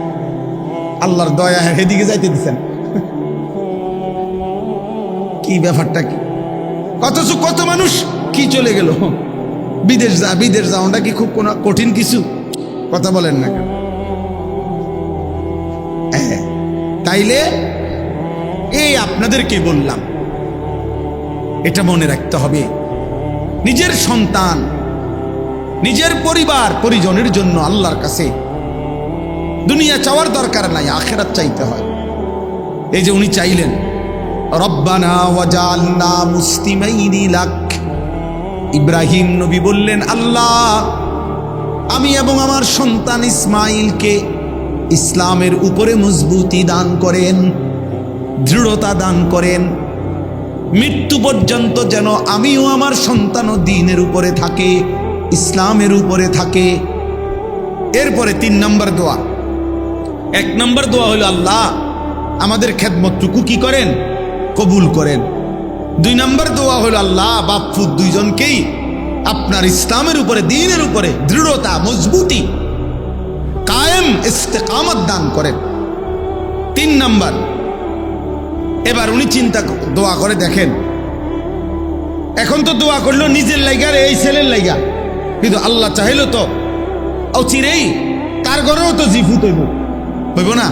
আল্লাহর দয়া, হেদিকে যাইতে দিচ্ছেন, কি ব্যাপারটা কি? কত মানুষ কি চলে গেল বিদেশ যাওয়াটা কি খুব কোনো কঠিন কিছু? কথা বলেন না কেন? তাইলে এই আপনাদেরকে বললাম, এটা মনে রাখতে হবে, নিজের সন্তান, নিজের পরিবার পরিজনের জন্য আল্লাহর কাছে দুনিয়া চাওয়ার দরকার নাই, আখিরাত চাইতে হয়। এই যে উনি চাইলেন রব্বানা ওয়াজআলনা মুসলিমাইনি লাক, ইব্রাহিম নবী বললেন আল্লাহ আমি এবং আমার সন্তান ইসমাইলকে ইসলামের উপরে মজবুতি দান করেন, দৃঢ়তা দান করেন, মৃত্যু পর্যন্ত যেন আমিও আমার সন্তানও দ্বীনের উপরে থাকে, ইসলামের উপরে থাকে। এরপরে 3 নম্বর দোয়া। 1 নম্বর দোয়া হলো আল্লাহ আমাদের খেদমতটুকু কি করেন, কবুল করেন। 2 নম্বর দোয়া হলো আল্লাহ বাপ ফুত দুইজনকেই আপনার ইসলামের উপরে, দ্বীনের উপরে দৃঢ়তা, মজবুতি, কায়েম ইস্তেকামত দান করেন। 3 নাম্বার, এবার উনি দোয়া করে দেখেন, এখন তো দোয়া করলো নিজের লাইগা আর এই ছেলের লাইগা, কিন্তু আল্লাহ চাইলো তো অচিরেই তার ঘরেও তো জিফুত হইব না।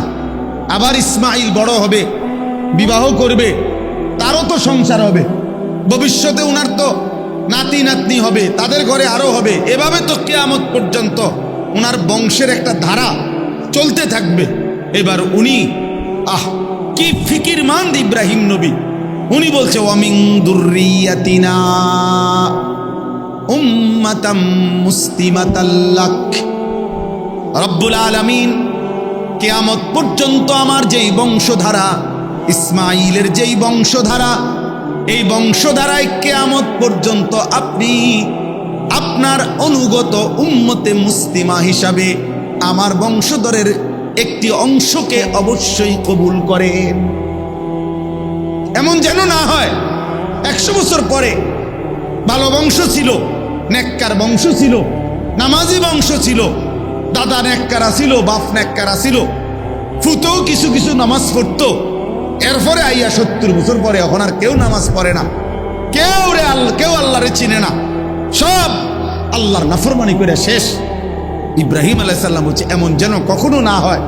আবার ইসমাইল বড় হবে, বিবাহ করবে, তারও তো সংসার হবে, ভবিষ্যতে উনার তো নাতি নাতনি হবে, তাদের ঘরে আরো হবে, এভাবে তো কিয়ামত পর্যন্ত উনার বংশের একটা ধারা চলতে থাকবে। এবার উনি কি ফিকিরমান্দ ইব্রাহিম নবী, উনি বলছে ওয়ামিন দুররিয়াতিনা উম্মাতাম মুসলিমাতাল লাক, রব্বুল আলামিন কিয়ামত পর্যন্ত আমার যেই বংশধারা, ইসমাইলের যেই বংশধারা, এই বংশধারায় কিয়ামত পর্যন্ত আপনি আপনার অনুগত উম্মতে মুসলিমা হিসাবে আমার বংশধরের একটি অংশকে অবশ্যই কবুল করেন। এমন যেন না হয় 100 বছর পরে ভালো বংশ ছিল, নেককার বংশ ছিল, নামাজি বংশ ছিল, দাদা নেককার ছিল, বাপ নেককার ছিল, ফুতেও কিছু কিছু নামাজ পড়তো, এরপরে আইয়া 70 বছর পরে এখন আর কেউ নামাজ পড়ে না, কেউ আল্লাহরে চিনে না, সব আল্লাহর নাফরমানি করে শেষ। ইব্রাহিম আলাইহিস সালাম বলছে এমন যেন কখনো না হয়,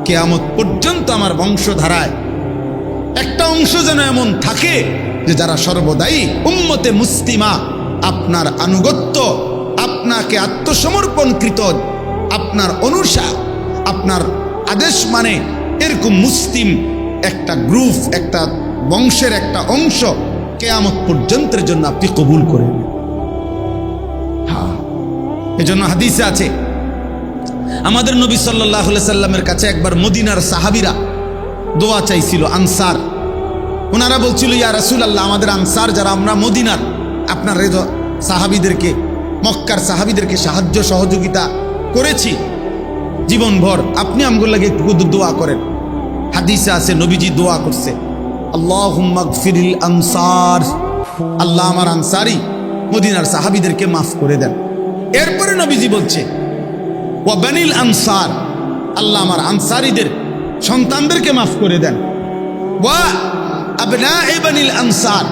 কিয়ামত পর্যন্ত আমার বংশধারায় একটা অংশ যেন এমন থাকে যে যারা সর্বদাই উম্মতে মুসলিমা, আপনার আনুগত্য, আপনাকে আত্মসমর্পণকৃত, আপনার অনুসার, আপনার আদেশ মানে এরকম মুসলিম একটা গ্রুপ, একটা বংশের একটা অংশ কিয়ামত পর্যন্তের জন্য আপনি কবুল করেন। হ্যাঁ, এজন্য হাদিসে আছে, আমাদের নবী সাল্লাল্লাহু আলাইহি সাল্লামের কাছে একবার মদিনার সাহাবীরা দোয়া চাইছিল, আনসার, ওনারা বলছিল ইয়া রাসূলুল্লাহ, আমাদের আনসার যারা আমরা মদিনার আপনার সাহাবীদেরকে, মক্কার সাহাবীদেরকে সাহায্য সহযোগিতা করেছি জীবনভর, আপনি আমগুলো লাগে একটু দোয়া করেন। হাদিসে আছে নবীজি দোয়া করছে, আল্লাহুম্মা গফিরিল আনসার, আল্লাহ আমার আনসারি মদিনার সাহাবীদেরকে মাফ করে দেন। এরপরে নবীজি বলছে ওয়া বানিল আনসার, আল্লাহ আমার আনসারীদের সন্তানদেরকে মাফ করে দেন। ওয়া আবনাই বানিল আনসার,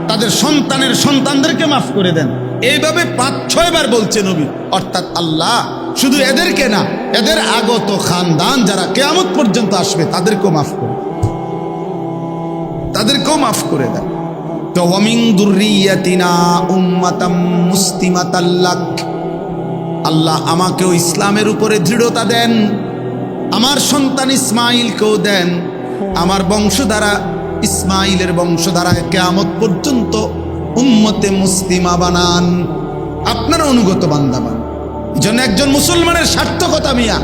তাদের সন্তানের সন্তানদেরকে মাফ করে দেন। এইভাবে 5-6 বার বলছে নবী, অর্থাৎ আল্লাহ শুধু এদেরকে না, এদের আগত খানদান যারা কিয়ামত পর্যন্ত আসবে তাদেরকেও মাফ করে, তাদেরকেও মাফ করে দেন। তো ওয়ামিন দুররিয়াতিনা উম্মাতাম মুসলিমাতাল লাক, আল্লাহ আমাকেও ইসলামের উপরে দৃঢ়তা দেন, আমার সন্তান ইসমাইলকেও দেন, আমার বংশধারা ইসমাইলের বংশধারায় কিয়ামত পর্যন্ত উম্মতে মুসলিমা বানান, আপনার অনুগত বান্দা বানান। এজন্য একজন মুসলমানের সার্থকতা মিয়া,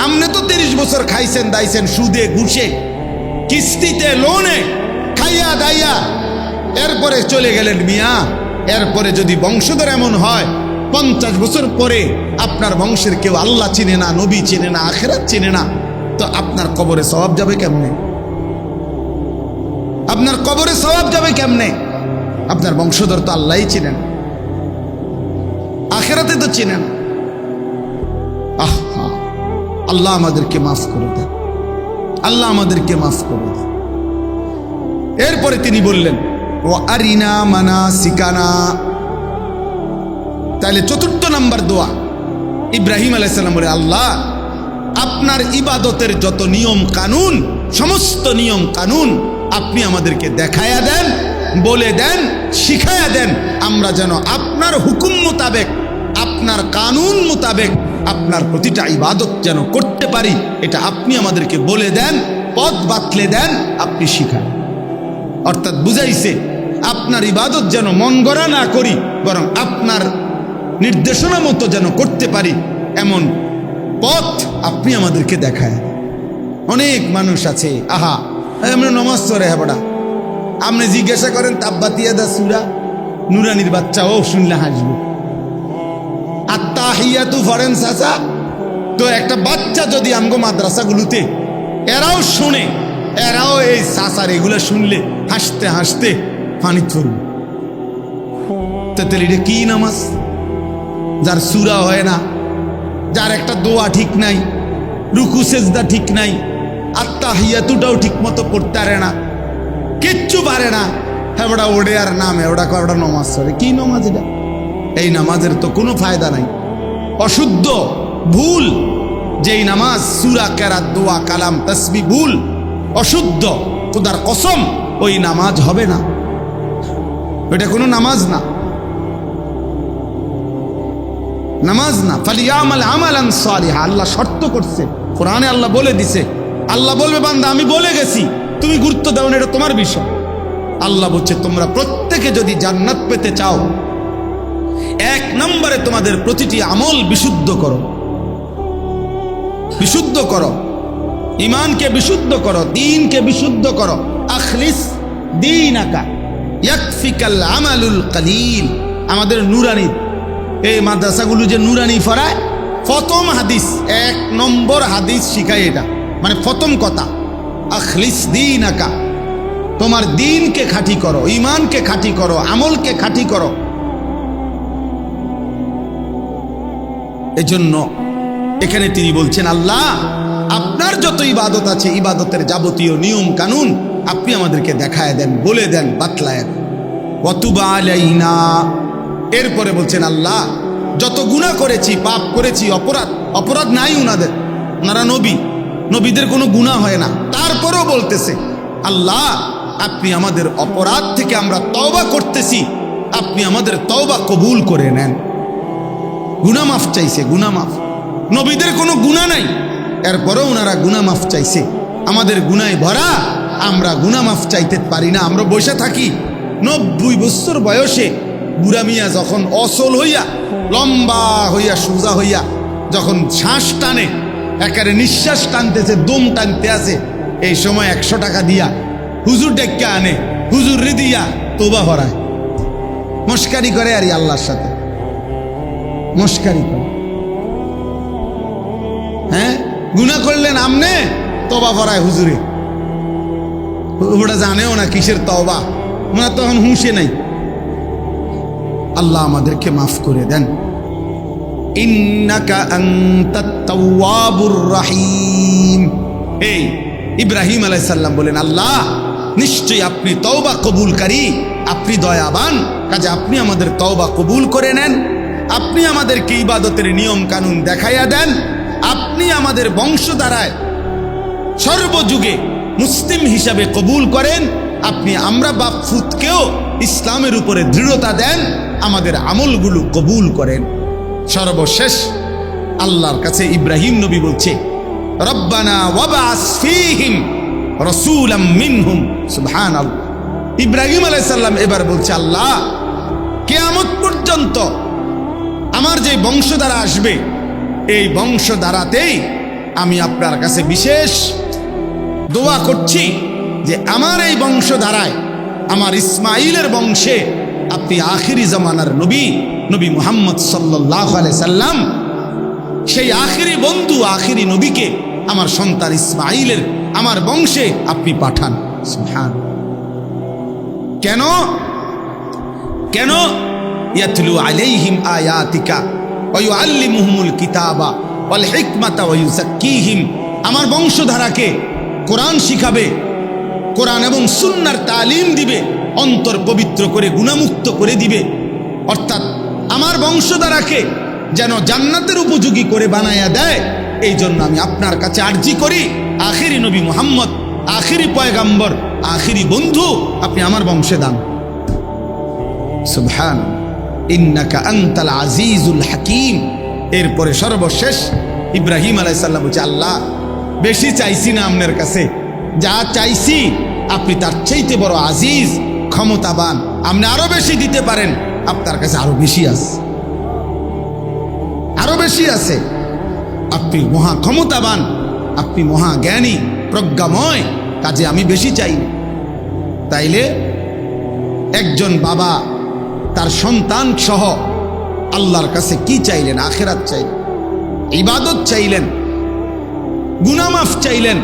আপনি তো 30 বছর খাইছেন দাইছেন সুদে ঘুষে কিস্তিতে লোনে খাইয়া দাইয়া, এরপরে চলে গেলেন মিয়া। এরপরে যদি বংশধর এমন হয় 50 বছর পরে আপনার বংশের কেউ আল্লাহ চিনে না, নবী চিনে না, আখিরাত চিনে না, তো আপনার কবরে সওয়াব যাবে কেমনে? আপনার কবরে সওয়াব যাবে কেমনে? আপনার বংশধর তো আল্লাহই চিনেন, আখিরাতে তো চিনেন। আল্লাহ আমাদেরকে মাফ করে দেন, আল্লাহ আমাদেরকে মাফ করে দেন। এরপরে তিনি বললেন ওয়া আরিনা মানাসিকানা, তাহলে 4 নম্বর দোয়া ইব্রাহিম আলাইহিস সালাম বলে, আল্লাহ আপনার ইবাদতের যত নিয়ম কানুন, সমস্ত নিয়ম কানুন আপনি আমাদেরকে দেখায়া দেন, বলে দেন, শিখায়া দেন, আমরা যেন আপনার হুকুম মোতাবেক, আপনার কানুন মোতাবেক আপনার প্রতিটা ইবাদত যেন করতে পারি, এটা আপনি আমাদেরকে বলে দেন, পথ বাতলে দেন, আপনি শিখান। অর্থাৎ বুঝাইছে আপনার ইবাদত যেন মন গড়া না করি, বরং আপনার নির্দেশনা মতো যেন করতে পারি, এমন পথ আপনি আমাদেরকে দেখায়। অনেক মানুষ আছে, আহা আমরা নমাজ পড়ে, হ্যাঁ বড়া, আপনি জিজ্ঞাসা করেন তাব্বাতিয়াদা সূরা নুরানির বাচ্চা ও শুনলে হাসবে, আত্তাহিয়াতু ফরেন চাচা, তো একটা বাচ্চা যদি আমগো মাদ্রাসাগুলোতে এরাও শুনে, এরাও এই চাচার এগুলো শুনলে হাসতে হাসতে পানি চলবে। তাহলে এটা কি নামাজ? যার সূরা হয় না, যার একটা দোয়া ঠিক নাই, রুকু সেজদা ঠিক নাই, আত্তাহিয়াতুটাও ঠিক মতো পড়তে পারে না, কিচ্ছু পারে না। হ্যাঁ ওটা ওড়ে আর নামে ওটা ওটা নমাজ পড়ে। কি নমাজ এটা? এই নামাজের তো কোনো ফায়দা নাই, অশুদ্ধ, ভুল। যেই নামাজ সূরা কেরাত, দোয়া, কালাম, তাসবিহ ভুল, অশুদ্ধ, খোদার কসম ওই নামাজ হবে না, ওইটা কোনো নামাজ না, নামাজ না। ফালিয়ামাল আমালান সালিহা, আল্লাহ শর্ত করছে কোরআনে, আল্লাহ বলে দিছে। আল্লাহ বলবে বান্দা আমি বলে গেছি, তুমি গুরুত্ব দাও না, এটা তোমার বিষয়। আল্লাহ বলছে তোমরা প্রত্যেকে যদি জান্নাত পেতে চাও, এক নম্বরে তোমাদের প্রতিটি আমল বিশুদ্ধ করো, বিশুদ্ধ করো, ঈমানকে বিশুদ্ধ করো, দ্বীনকে বিশুদ্ধ করো। আখলিস দীনাকা ইয়াকফিকাল আমালুল কলিল। আমাদের নুরানি এই মাদ্রাসাগুলো যে নুরানি পড়ায়, প্রথম হাদিস, এক নম্বর হাদিস শিখায় এটা, মানে প্রথম কথা আখলিস দীনাকা, তোমার দ্বীনকে খাঁটি করো, ঈমানকে খাঁটি করো, আমলকে খাঁটি করো। এজন্য এখানে তিনি বলছেন আল্লাহ আপনার যত ইবাদত আছে, ইবাদতের যাবতীয় নিয়ম কানুন আপনি আমাদেরকে দেখায় দেন, বলে দেন, বাতলায় দেন। ওয়াতুবা আলাইনা, এরপরে বলছেন আল্লাহ যত গুনাহ করেছি, পাপ করেছি, অপরাধ নাই উনাদের, ওনারা নবী, নবীদের কোনো গুনাহ হয় না, তারপরেও বলতেছে আল্লাহ আপনি আমাদের অপরাধ থেকে আমরা তওবা করতেছি, আপনি আমাদের তওবা কবুল করে নেন। গুনাহ মাফ চাইছে, গুনাহ মাফ। নবীদের কোনো গুনাহ নাই, এরপরেও ওনারা গুনাহ মাফ চাইছে। আমাদের গুনায় ভরা, আমরা গুনাহ মাফ চাইতে পারি না, আমরা বসে থাকি। 90 বছর বয়সে বুড়া মিয়া যখন অচল হইয়া, লম্বা হইয়া, সোজা হইয়া যখন শ্বাস টানে, একেবারে নিঃশ্বাস টানতেছে, দম টানতে আছে, এই সময় 100 টাকা দিয়া হুজুর ডেকে আনে, হুজুর রে দিয়া তোবা ভরায়, মস্কারি করে আর আল্লাহর সাথে মস্কারি করে। হ্যাঁ গুনাহ করলেন আমনে, তওবা ভরায় হুজুরে, ওটা জানেও না কিসের তওবা, ওনার তখন হুঁশে নাই। আল্লাহ আমাদেরকে মাফ করে দেন। ইন্নাকা আনতাত তাওয়াবুর রহিম। এই ইব্রাহিম আলাইহিস সালাম বলেন আল্লাহ নিশ্চয়ই আপনি তওবা কবুলকারী, আপনি দয়াবান, কাজে আপনি আমাদের তওবা কবুল করে নেন, আপনি আমাদেরকে ইবাদতের নিয়ম কানুন দেখাইয়া দেন, আপনি আমাদের বংশধারায় সর্বযুগে মুসলিম হিসাবে কবুল করেন, আপনি আমরা বাপ ফুতকেও ইসলামের উপরে দৃঢ়তা দেন, আমাদের আমলগুলো কবুল করেন। সর্বশেষ আল্লাহর কাছে ইব্রাহিম নবী বলছে রব্বানা ওয়াবআস ফীহিম রাসূলাম মিনহুম। সুবহানাল্লাহ। ইব্রাহিম আলাইহিস সালাম এবার বলছে আল্লাহ কিয়ামত পর্যন্ত আমার যে বংশধারা আসবে, এই বংশধারাতেই আমি আপনার কাছে বিশেষ দোয়া করছি যে আমার এই বংশধারায়, আমার ইসমাইলের বংশে আপনি আখিরি জামানার নবী, নবী মুহাম্মদ সাল্লাল্লাহু আলাইহি সাল্লাম, সেই আখিরি বন্ধু, আখিরি নবীকে আমার সন্তান ইসমাইলের আমার বংশে আপনি পাঠান। সুবহানাল্লাহ। কেন কেন? ইয়াতলু আলাইহিম আয়াতিকা ওয়া ইউআল্লিমুহুমুল কিতাবা ওয়াল হিকমাতা ওয়া ইউযাক্কিহিম। আমার বংশধারাকে কোরআন শিখাবে, কোরআন এবং সুন্নাহর তালিম দিবে, অন্তর পবিত্র করে গুনাহমুক্ত করে দিবে। অর্থাৎ আমার বংশধারাকে যেন জান্নাতের উপযোগী করে বানায়া দেয়, এই জন্য আমি আপনার কাছে আরজি করি, আখিরি নবী মুহাম্মদ, আখিরি পয়গাম্বর, আখিরি বন্ধু আপনি আমার বংশে দান। সুবহান ইন্নাকা আনতাল আজিজুল হাকিম। এরপরে সর্বশেষ ইব্রাহিম আলাইহিস সালাম বলছে আল্লাহ বেশি চাইছি না আপনার কাছে, যা চাইছি আপনি তার চাইতে বড় আজিজ, ক্ষমতাবান, আপনি আরো বেশি দিতে পারেন, আপনার কাছে আরো বেশি আছে, আরো বেশি আছে। আপনি মহা ক্ষমতাবান, আপনি মহা জ্ঞানী, প্রজ্ঞাময়, কাজে আমি বেশি চাই। তাইলে একজন বাবা তার সন্তান সহ আল্লাহর কাছে কি চাইলেন? আখিরাত চাইলেন, ইবাদত চাইলেন, গুনাহ মাফ চাইলেন,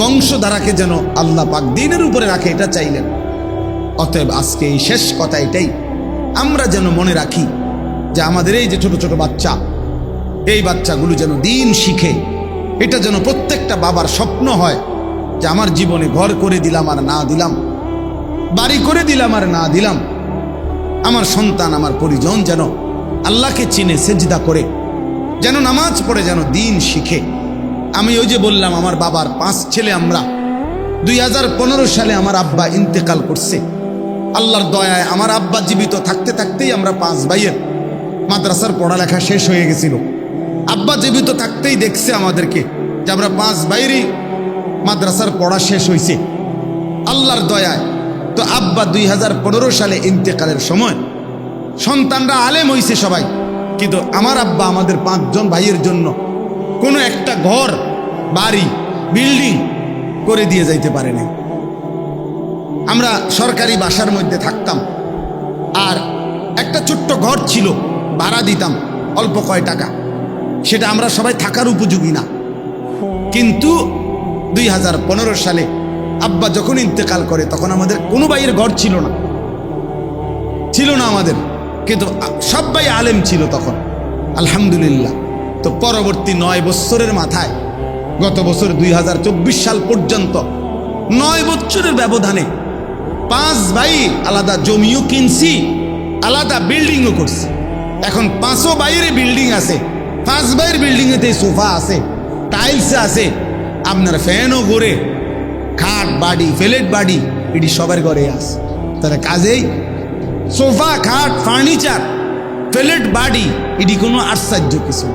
বংশধারাকে যেন আল্লাহ পাক দ্বীনের উপরে রাখে, এটা চাইলেন। অতএব আজকে এই শেষ কথা এটাই, আমরা যেন মনে রাখি যে আমাদের এই যে ছোট ছোট বাচ্চা, এই বাচ্চাগুলো যেন দ্বীন শিখে, এটা যেন প্রত্যেকটা বাবার স্বপ্ন হয় যে আমার জীবনে ঘর করে দিলাম আর না দিলাম, বাড়ি করে দিলাম আর না দিলাম, আমার সন্তান আমার পরিজন যেন আল্লাহকে চিনে সেজদা করে, যেন নামাজ পড়ে, যেন দিন শিখে। আমি ওই যে বললাম আমার বাবার 5 ছেলে, আমরা 2015 সালে আমার আব্বা ইন্তেকাল করছে। আল্লাহর দয়ায় আমার আব্বা জীবিত থাকতে থাকতেই আমরা 5 ভাইয়ের মাদ্রাসার পড়ালেখা শেষ হয়ে গেছিল। আব্বা জীবিত থাকতেই দেখছে আমাদেরকে যে আমরা 5 ভাইয়েরই মাদ্রাসার পড়া শেষ হয়েছে আল্লাহর দয়ায়। তো আব্বা 2015 সালে ইন্তেকালের সময় সন্তানরা আলেম হয়েছে সবাই, কিন্তু আমার আব্বা আমাদের 5 জন ভাইয়ের জন্য কোনো একটা ঘর, বাড়ি, বিল্ডিং করে দিয়ে যাইতে পারে নাই। আমরা সরকারি বাসার মধ্যে থাকতাম, আর একটা ছোট্ট ঘর ছিল, ভাড়া দিতাম অল্প কয় টাকা, সেটা আমরা সবাই থাকার উপযোগী না। কিন্তু 2015 সালে আব্বা যখন ইন্তেকাল করে তখন আমাদের কোনো ভাইয়ের ঘর ছিল না আমাদের, কিন্তু সব ভাই আলেম ছিল তখন, আলহামদুলিল্লাহ। তো পরবর্তী 9 বছরের মাথায়, গত বছর 2024 সাল পর্যন্ত 9 বছরের ব্যবধানে 5 ভাই আলাদা জমিও কিনছি, আলাদা বিল্ডিংও করছি। এখন 5 ভাইয়ের বিল্ডিং আছে, 5 ভাইয়ের বিল্ডিং এতে সোফা আছে, টাইলস আছে, আপনার ফ্যানও ঘুরে, খাট বাড়ি, ফ্ল্যাট বাড়ি, এটি সবার ঘরে আছে। তাহলে কাজেই সোফা, খাট, ফার্নিচার, ফ্ল্যাট বাড়ি, এটি কোনো আশ্চর্য কিছু,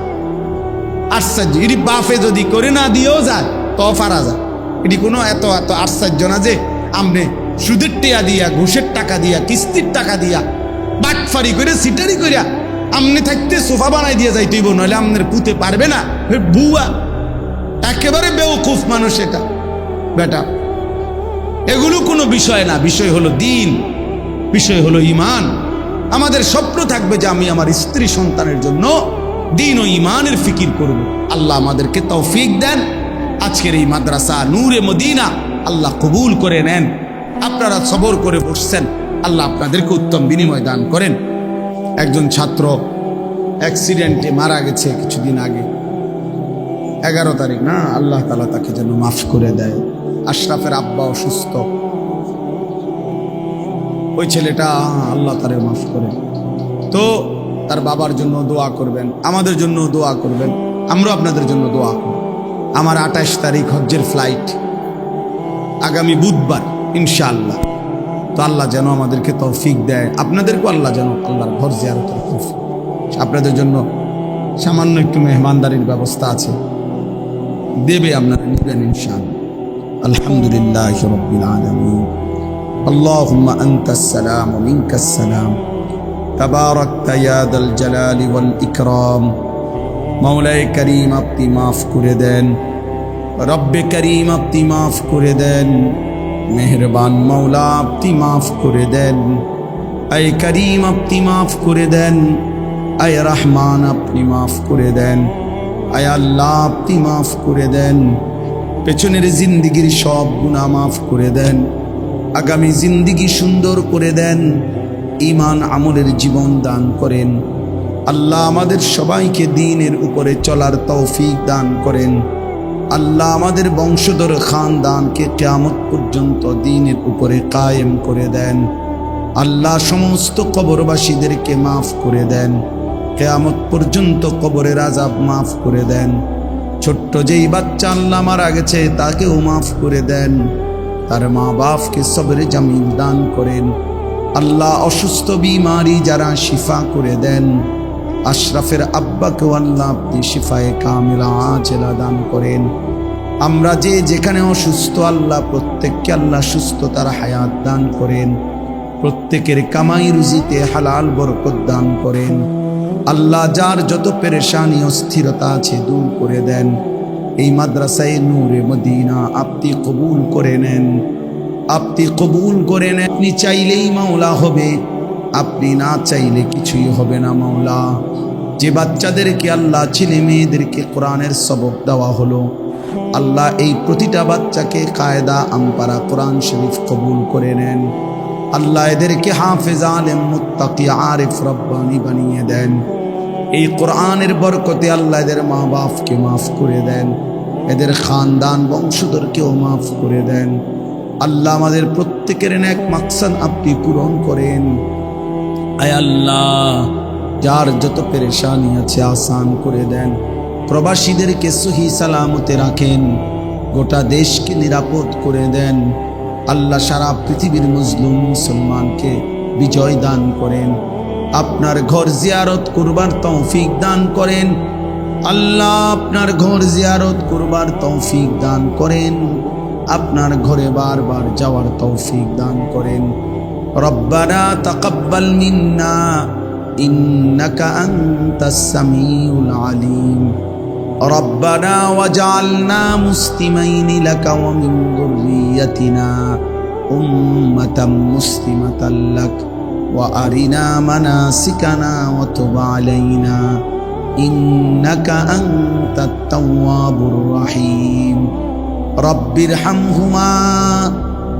আশ্চর্য এটি বাফে যদি করে না দিয়েও যায় তো ফারা যায়। এটি কোনো এত আশ্চর্য না যে আপনি সুদের টেয়া দিয়া, ঘুষের টাকা দিয়া, কিস্তির টাকা দিয়া, বাটফারি করে, সিটারি করিয়া আপনি থাকতে সোফা বানাই দিয়ে যাইতেইব, নইলে আপনার পুঁতে পারবে না। বুয়া একেবারে বেওকুফ মানুষ এটা বেটা। এগুলো কোনো বিষয় না, বিষয় হলো দিন, বিষয় হলো ঈমান। আমাদের স্বপ্ন থাকবে যে আমি আমার স্ত্রী সন্তানের জন্য দিন ও ঈমানের ফিকির করব। আল্লাহ আমাদেরকে তৌফিক দেন। আজকের এই মাদ্রাসা নূরে মদিনা আল্লাহ কবুল করে নেন। আপনারা সবর করে বসছেন, আল্লাহ আপনাদেরকে উত্তম বিনিময় দান করেন। একজন ছাত্র অ্যাক্সিডেন্টে মারা গেছে কিছুদিন আগে, 11 তারিখ না, আল্লাহ তাআলা তাকে যেন মাফ করে দেয়। আশরাফের আব্বা অসুস্থ, ওই ছেলেটা আল্লাহ তারে মাফ করে। তো তার বাবার জন্য দোয়া করবেন, আমাদের জন্য দোয়া করবেন, আমরা আপনাদের জন্য দোয়া করব। আমার 28 তারিখ হজ্জের ফ্লাইট, আগামী বুধবার ইনশাআল্লাহ। তো আল্লাহ যেন আমাদেরকে তৌফিক দেয়, আপনাদেরকেও আল্লাহ যেন আল্লাহর ঘর জিয়ারতের তৌফিক। আপনাদের জন্য সামান্য একটু মেহমানদারির ব্যবস্থা আছে, দেবে, আপনারা নেবেন ইনশাআল্লাহ। আলহামদুলিল্লাহি রাব্বিল আলামিন। আল্লাহুম্মা আনতাস সালাম ওয়া মিনকাস সালাম, তাবারাকতা ইয়া দাল জালালি ওয়াল ইকরাম। মাওলায়ে কারীম আপনি মাফ করে দেন, রব্বে কারীম আপনি মাফ করে দেন, মেহেরবান মাওলা আপনি মাফ করে দেন, আয় করিম আপনি মাফ করে দেন, আয় রহমান আপনি মাফ করে দেন, আয় আল্লাহ আপনি মাফ করে দেন। পেছনের জিন্দিগির সব গুনাহ মাফ করে দেন, আগামী জিন্দিগি সুন্দর করে দেন, ঈমান আমলের জীবন দান করেন। আল্লাহ আমাদের সবাইকে দ্বীনের উপরে চলার তৌফিক দান করেন। আল্লাহ আমাদের বংশধর খানদানকে কিয়ামত পর্যন্ত দ্বীনের উপরে কায়েম করে দেন। আল্লাহ সমস্ত কবরবাসীদেরকে মাফ করে দেন, কিয়ামত পর্যন্ত কবরের আযাব মাফ করে দেন। ছোট্ট যেই বাচ্চা আল্লাহ মারা গেছে তাকেও মাফ করে দেন, তার মা বাপকে সবরে জামিল দান করেন। আল্লাহ অসুস্থ বিমারি যারা শিফা করে দেন, আশরাফের আব্বাকেও আল্লাহ আপনি শিফায়ে কামিলা আজেলা দান করেন। আমরা যে যেখানে অসুস্থ আল্লাহ প্রত্যেককে আল্লাহ সুস্থতার হায়াত দান করেন, প্রত্যেকের কামাই রুজিতে হালাল বরকত দান করেন। আল্লাহ যার যত পেরেশানি অস্থিরতা আছে দূর করে দেন। এই মাদ্রাসায়ে নূরে মদিনা আপনি কবুল করে নেন, আপনি কবুল করে নেন। আপনি চাইলেই মাওলা হবে, আপনি না চাইলে কিছুই হবে না মাওলা। যে বাচ্চাদেরকে আল্লাহ ছেলে মেয়েদেরকে কোরআনের সবক দেওয়া হলো, আল্লাহ এই প্রতিটা বাচ্চাকে কায়দা আমপারা কোরআন শরীফ কবুল করে নেন। আল্লাহ এদেরকে হাফেজ আলেম মুত্তাকি আরিফ রব্বানি বানিয়ে দেন। এই কোরআনের বরকতে আল্লাহ এদের মা বাপকে মাফ করে দেন। এদের খানদান বংশধরকেও মাফ করে দেন। আল্লাহ আমাদের প্রত্যেকের নেক মাকসাদ আপনি পূরণ করেন। আয় আল্লাহ, যার যত পেরেশানি আছে আসান করে দেন। প্রবাসীদেরকে সহি সালামতে রাখেন, গোটা দেশকে নিরাপদ করে দেন। আল্লাহ সারা পৃথিবীর মুসলিম মুসলমানকে বিজয় দান করেন। আপনার ঘর জিয়ারত করবার তৌফিক দান করেন। আল্লাহ আপনার ঘর জিয়ারত করবার তৌফিক দান করেন। আপনার ঘরে বারবার যাওয়ার তৌফিক দান করেন। রব্বানা তাকাব্বাল মিন্না ইন্নাকা আনতাস সামিউল আলিম। রব্বানা ওয়াজআলনা মুসলিমাইনি লাকা ওয়া মিন যুররিয়্যাতিনা উম্মাতাম মুসলিমাতাল লাক ওয়া আরিনা মানাসিকানা ওয়া তুব আলাইনা ইন্নাকা আনতাত তাওয়াবুর রহিম। রব্বিরহামহুমা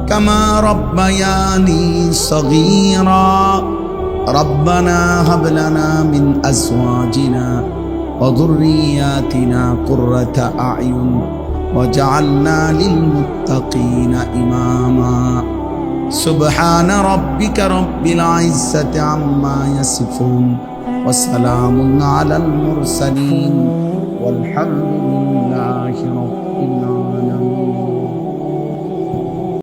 কামা রব্বায়ানি সগীরা। রব্বানা হাব লানা মিন আজওয়াজিনা ওয়া যুররিয়্যাতিনা কুররাতা আ'য়ুন ওয়াজআলনা লিল মুত্তাকিনা ইমামা। সুবহানা রাব্বিকা রাব্বিল ইজ্জাতি আম্মা ইয়াসিফুন ওয়া সালামুন আলাল মুরসালিন ওয়ালহামদুলিল্লাহি রাব্বিল আলামিন।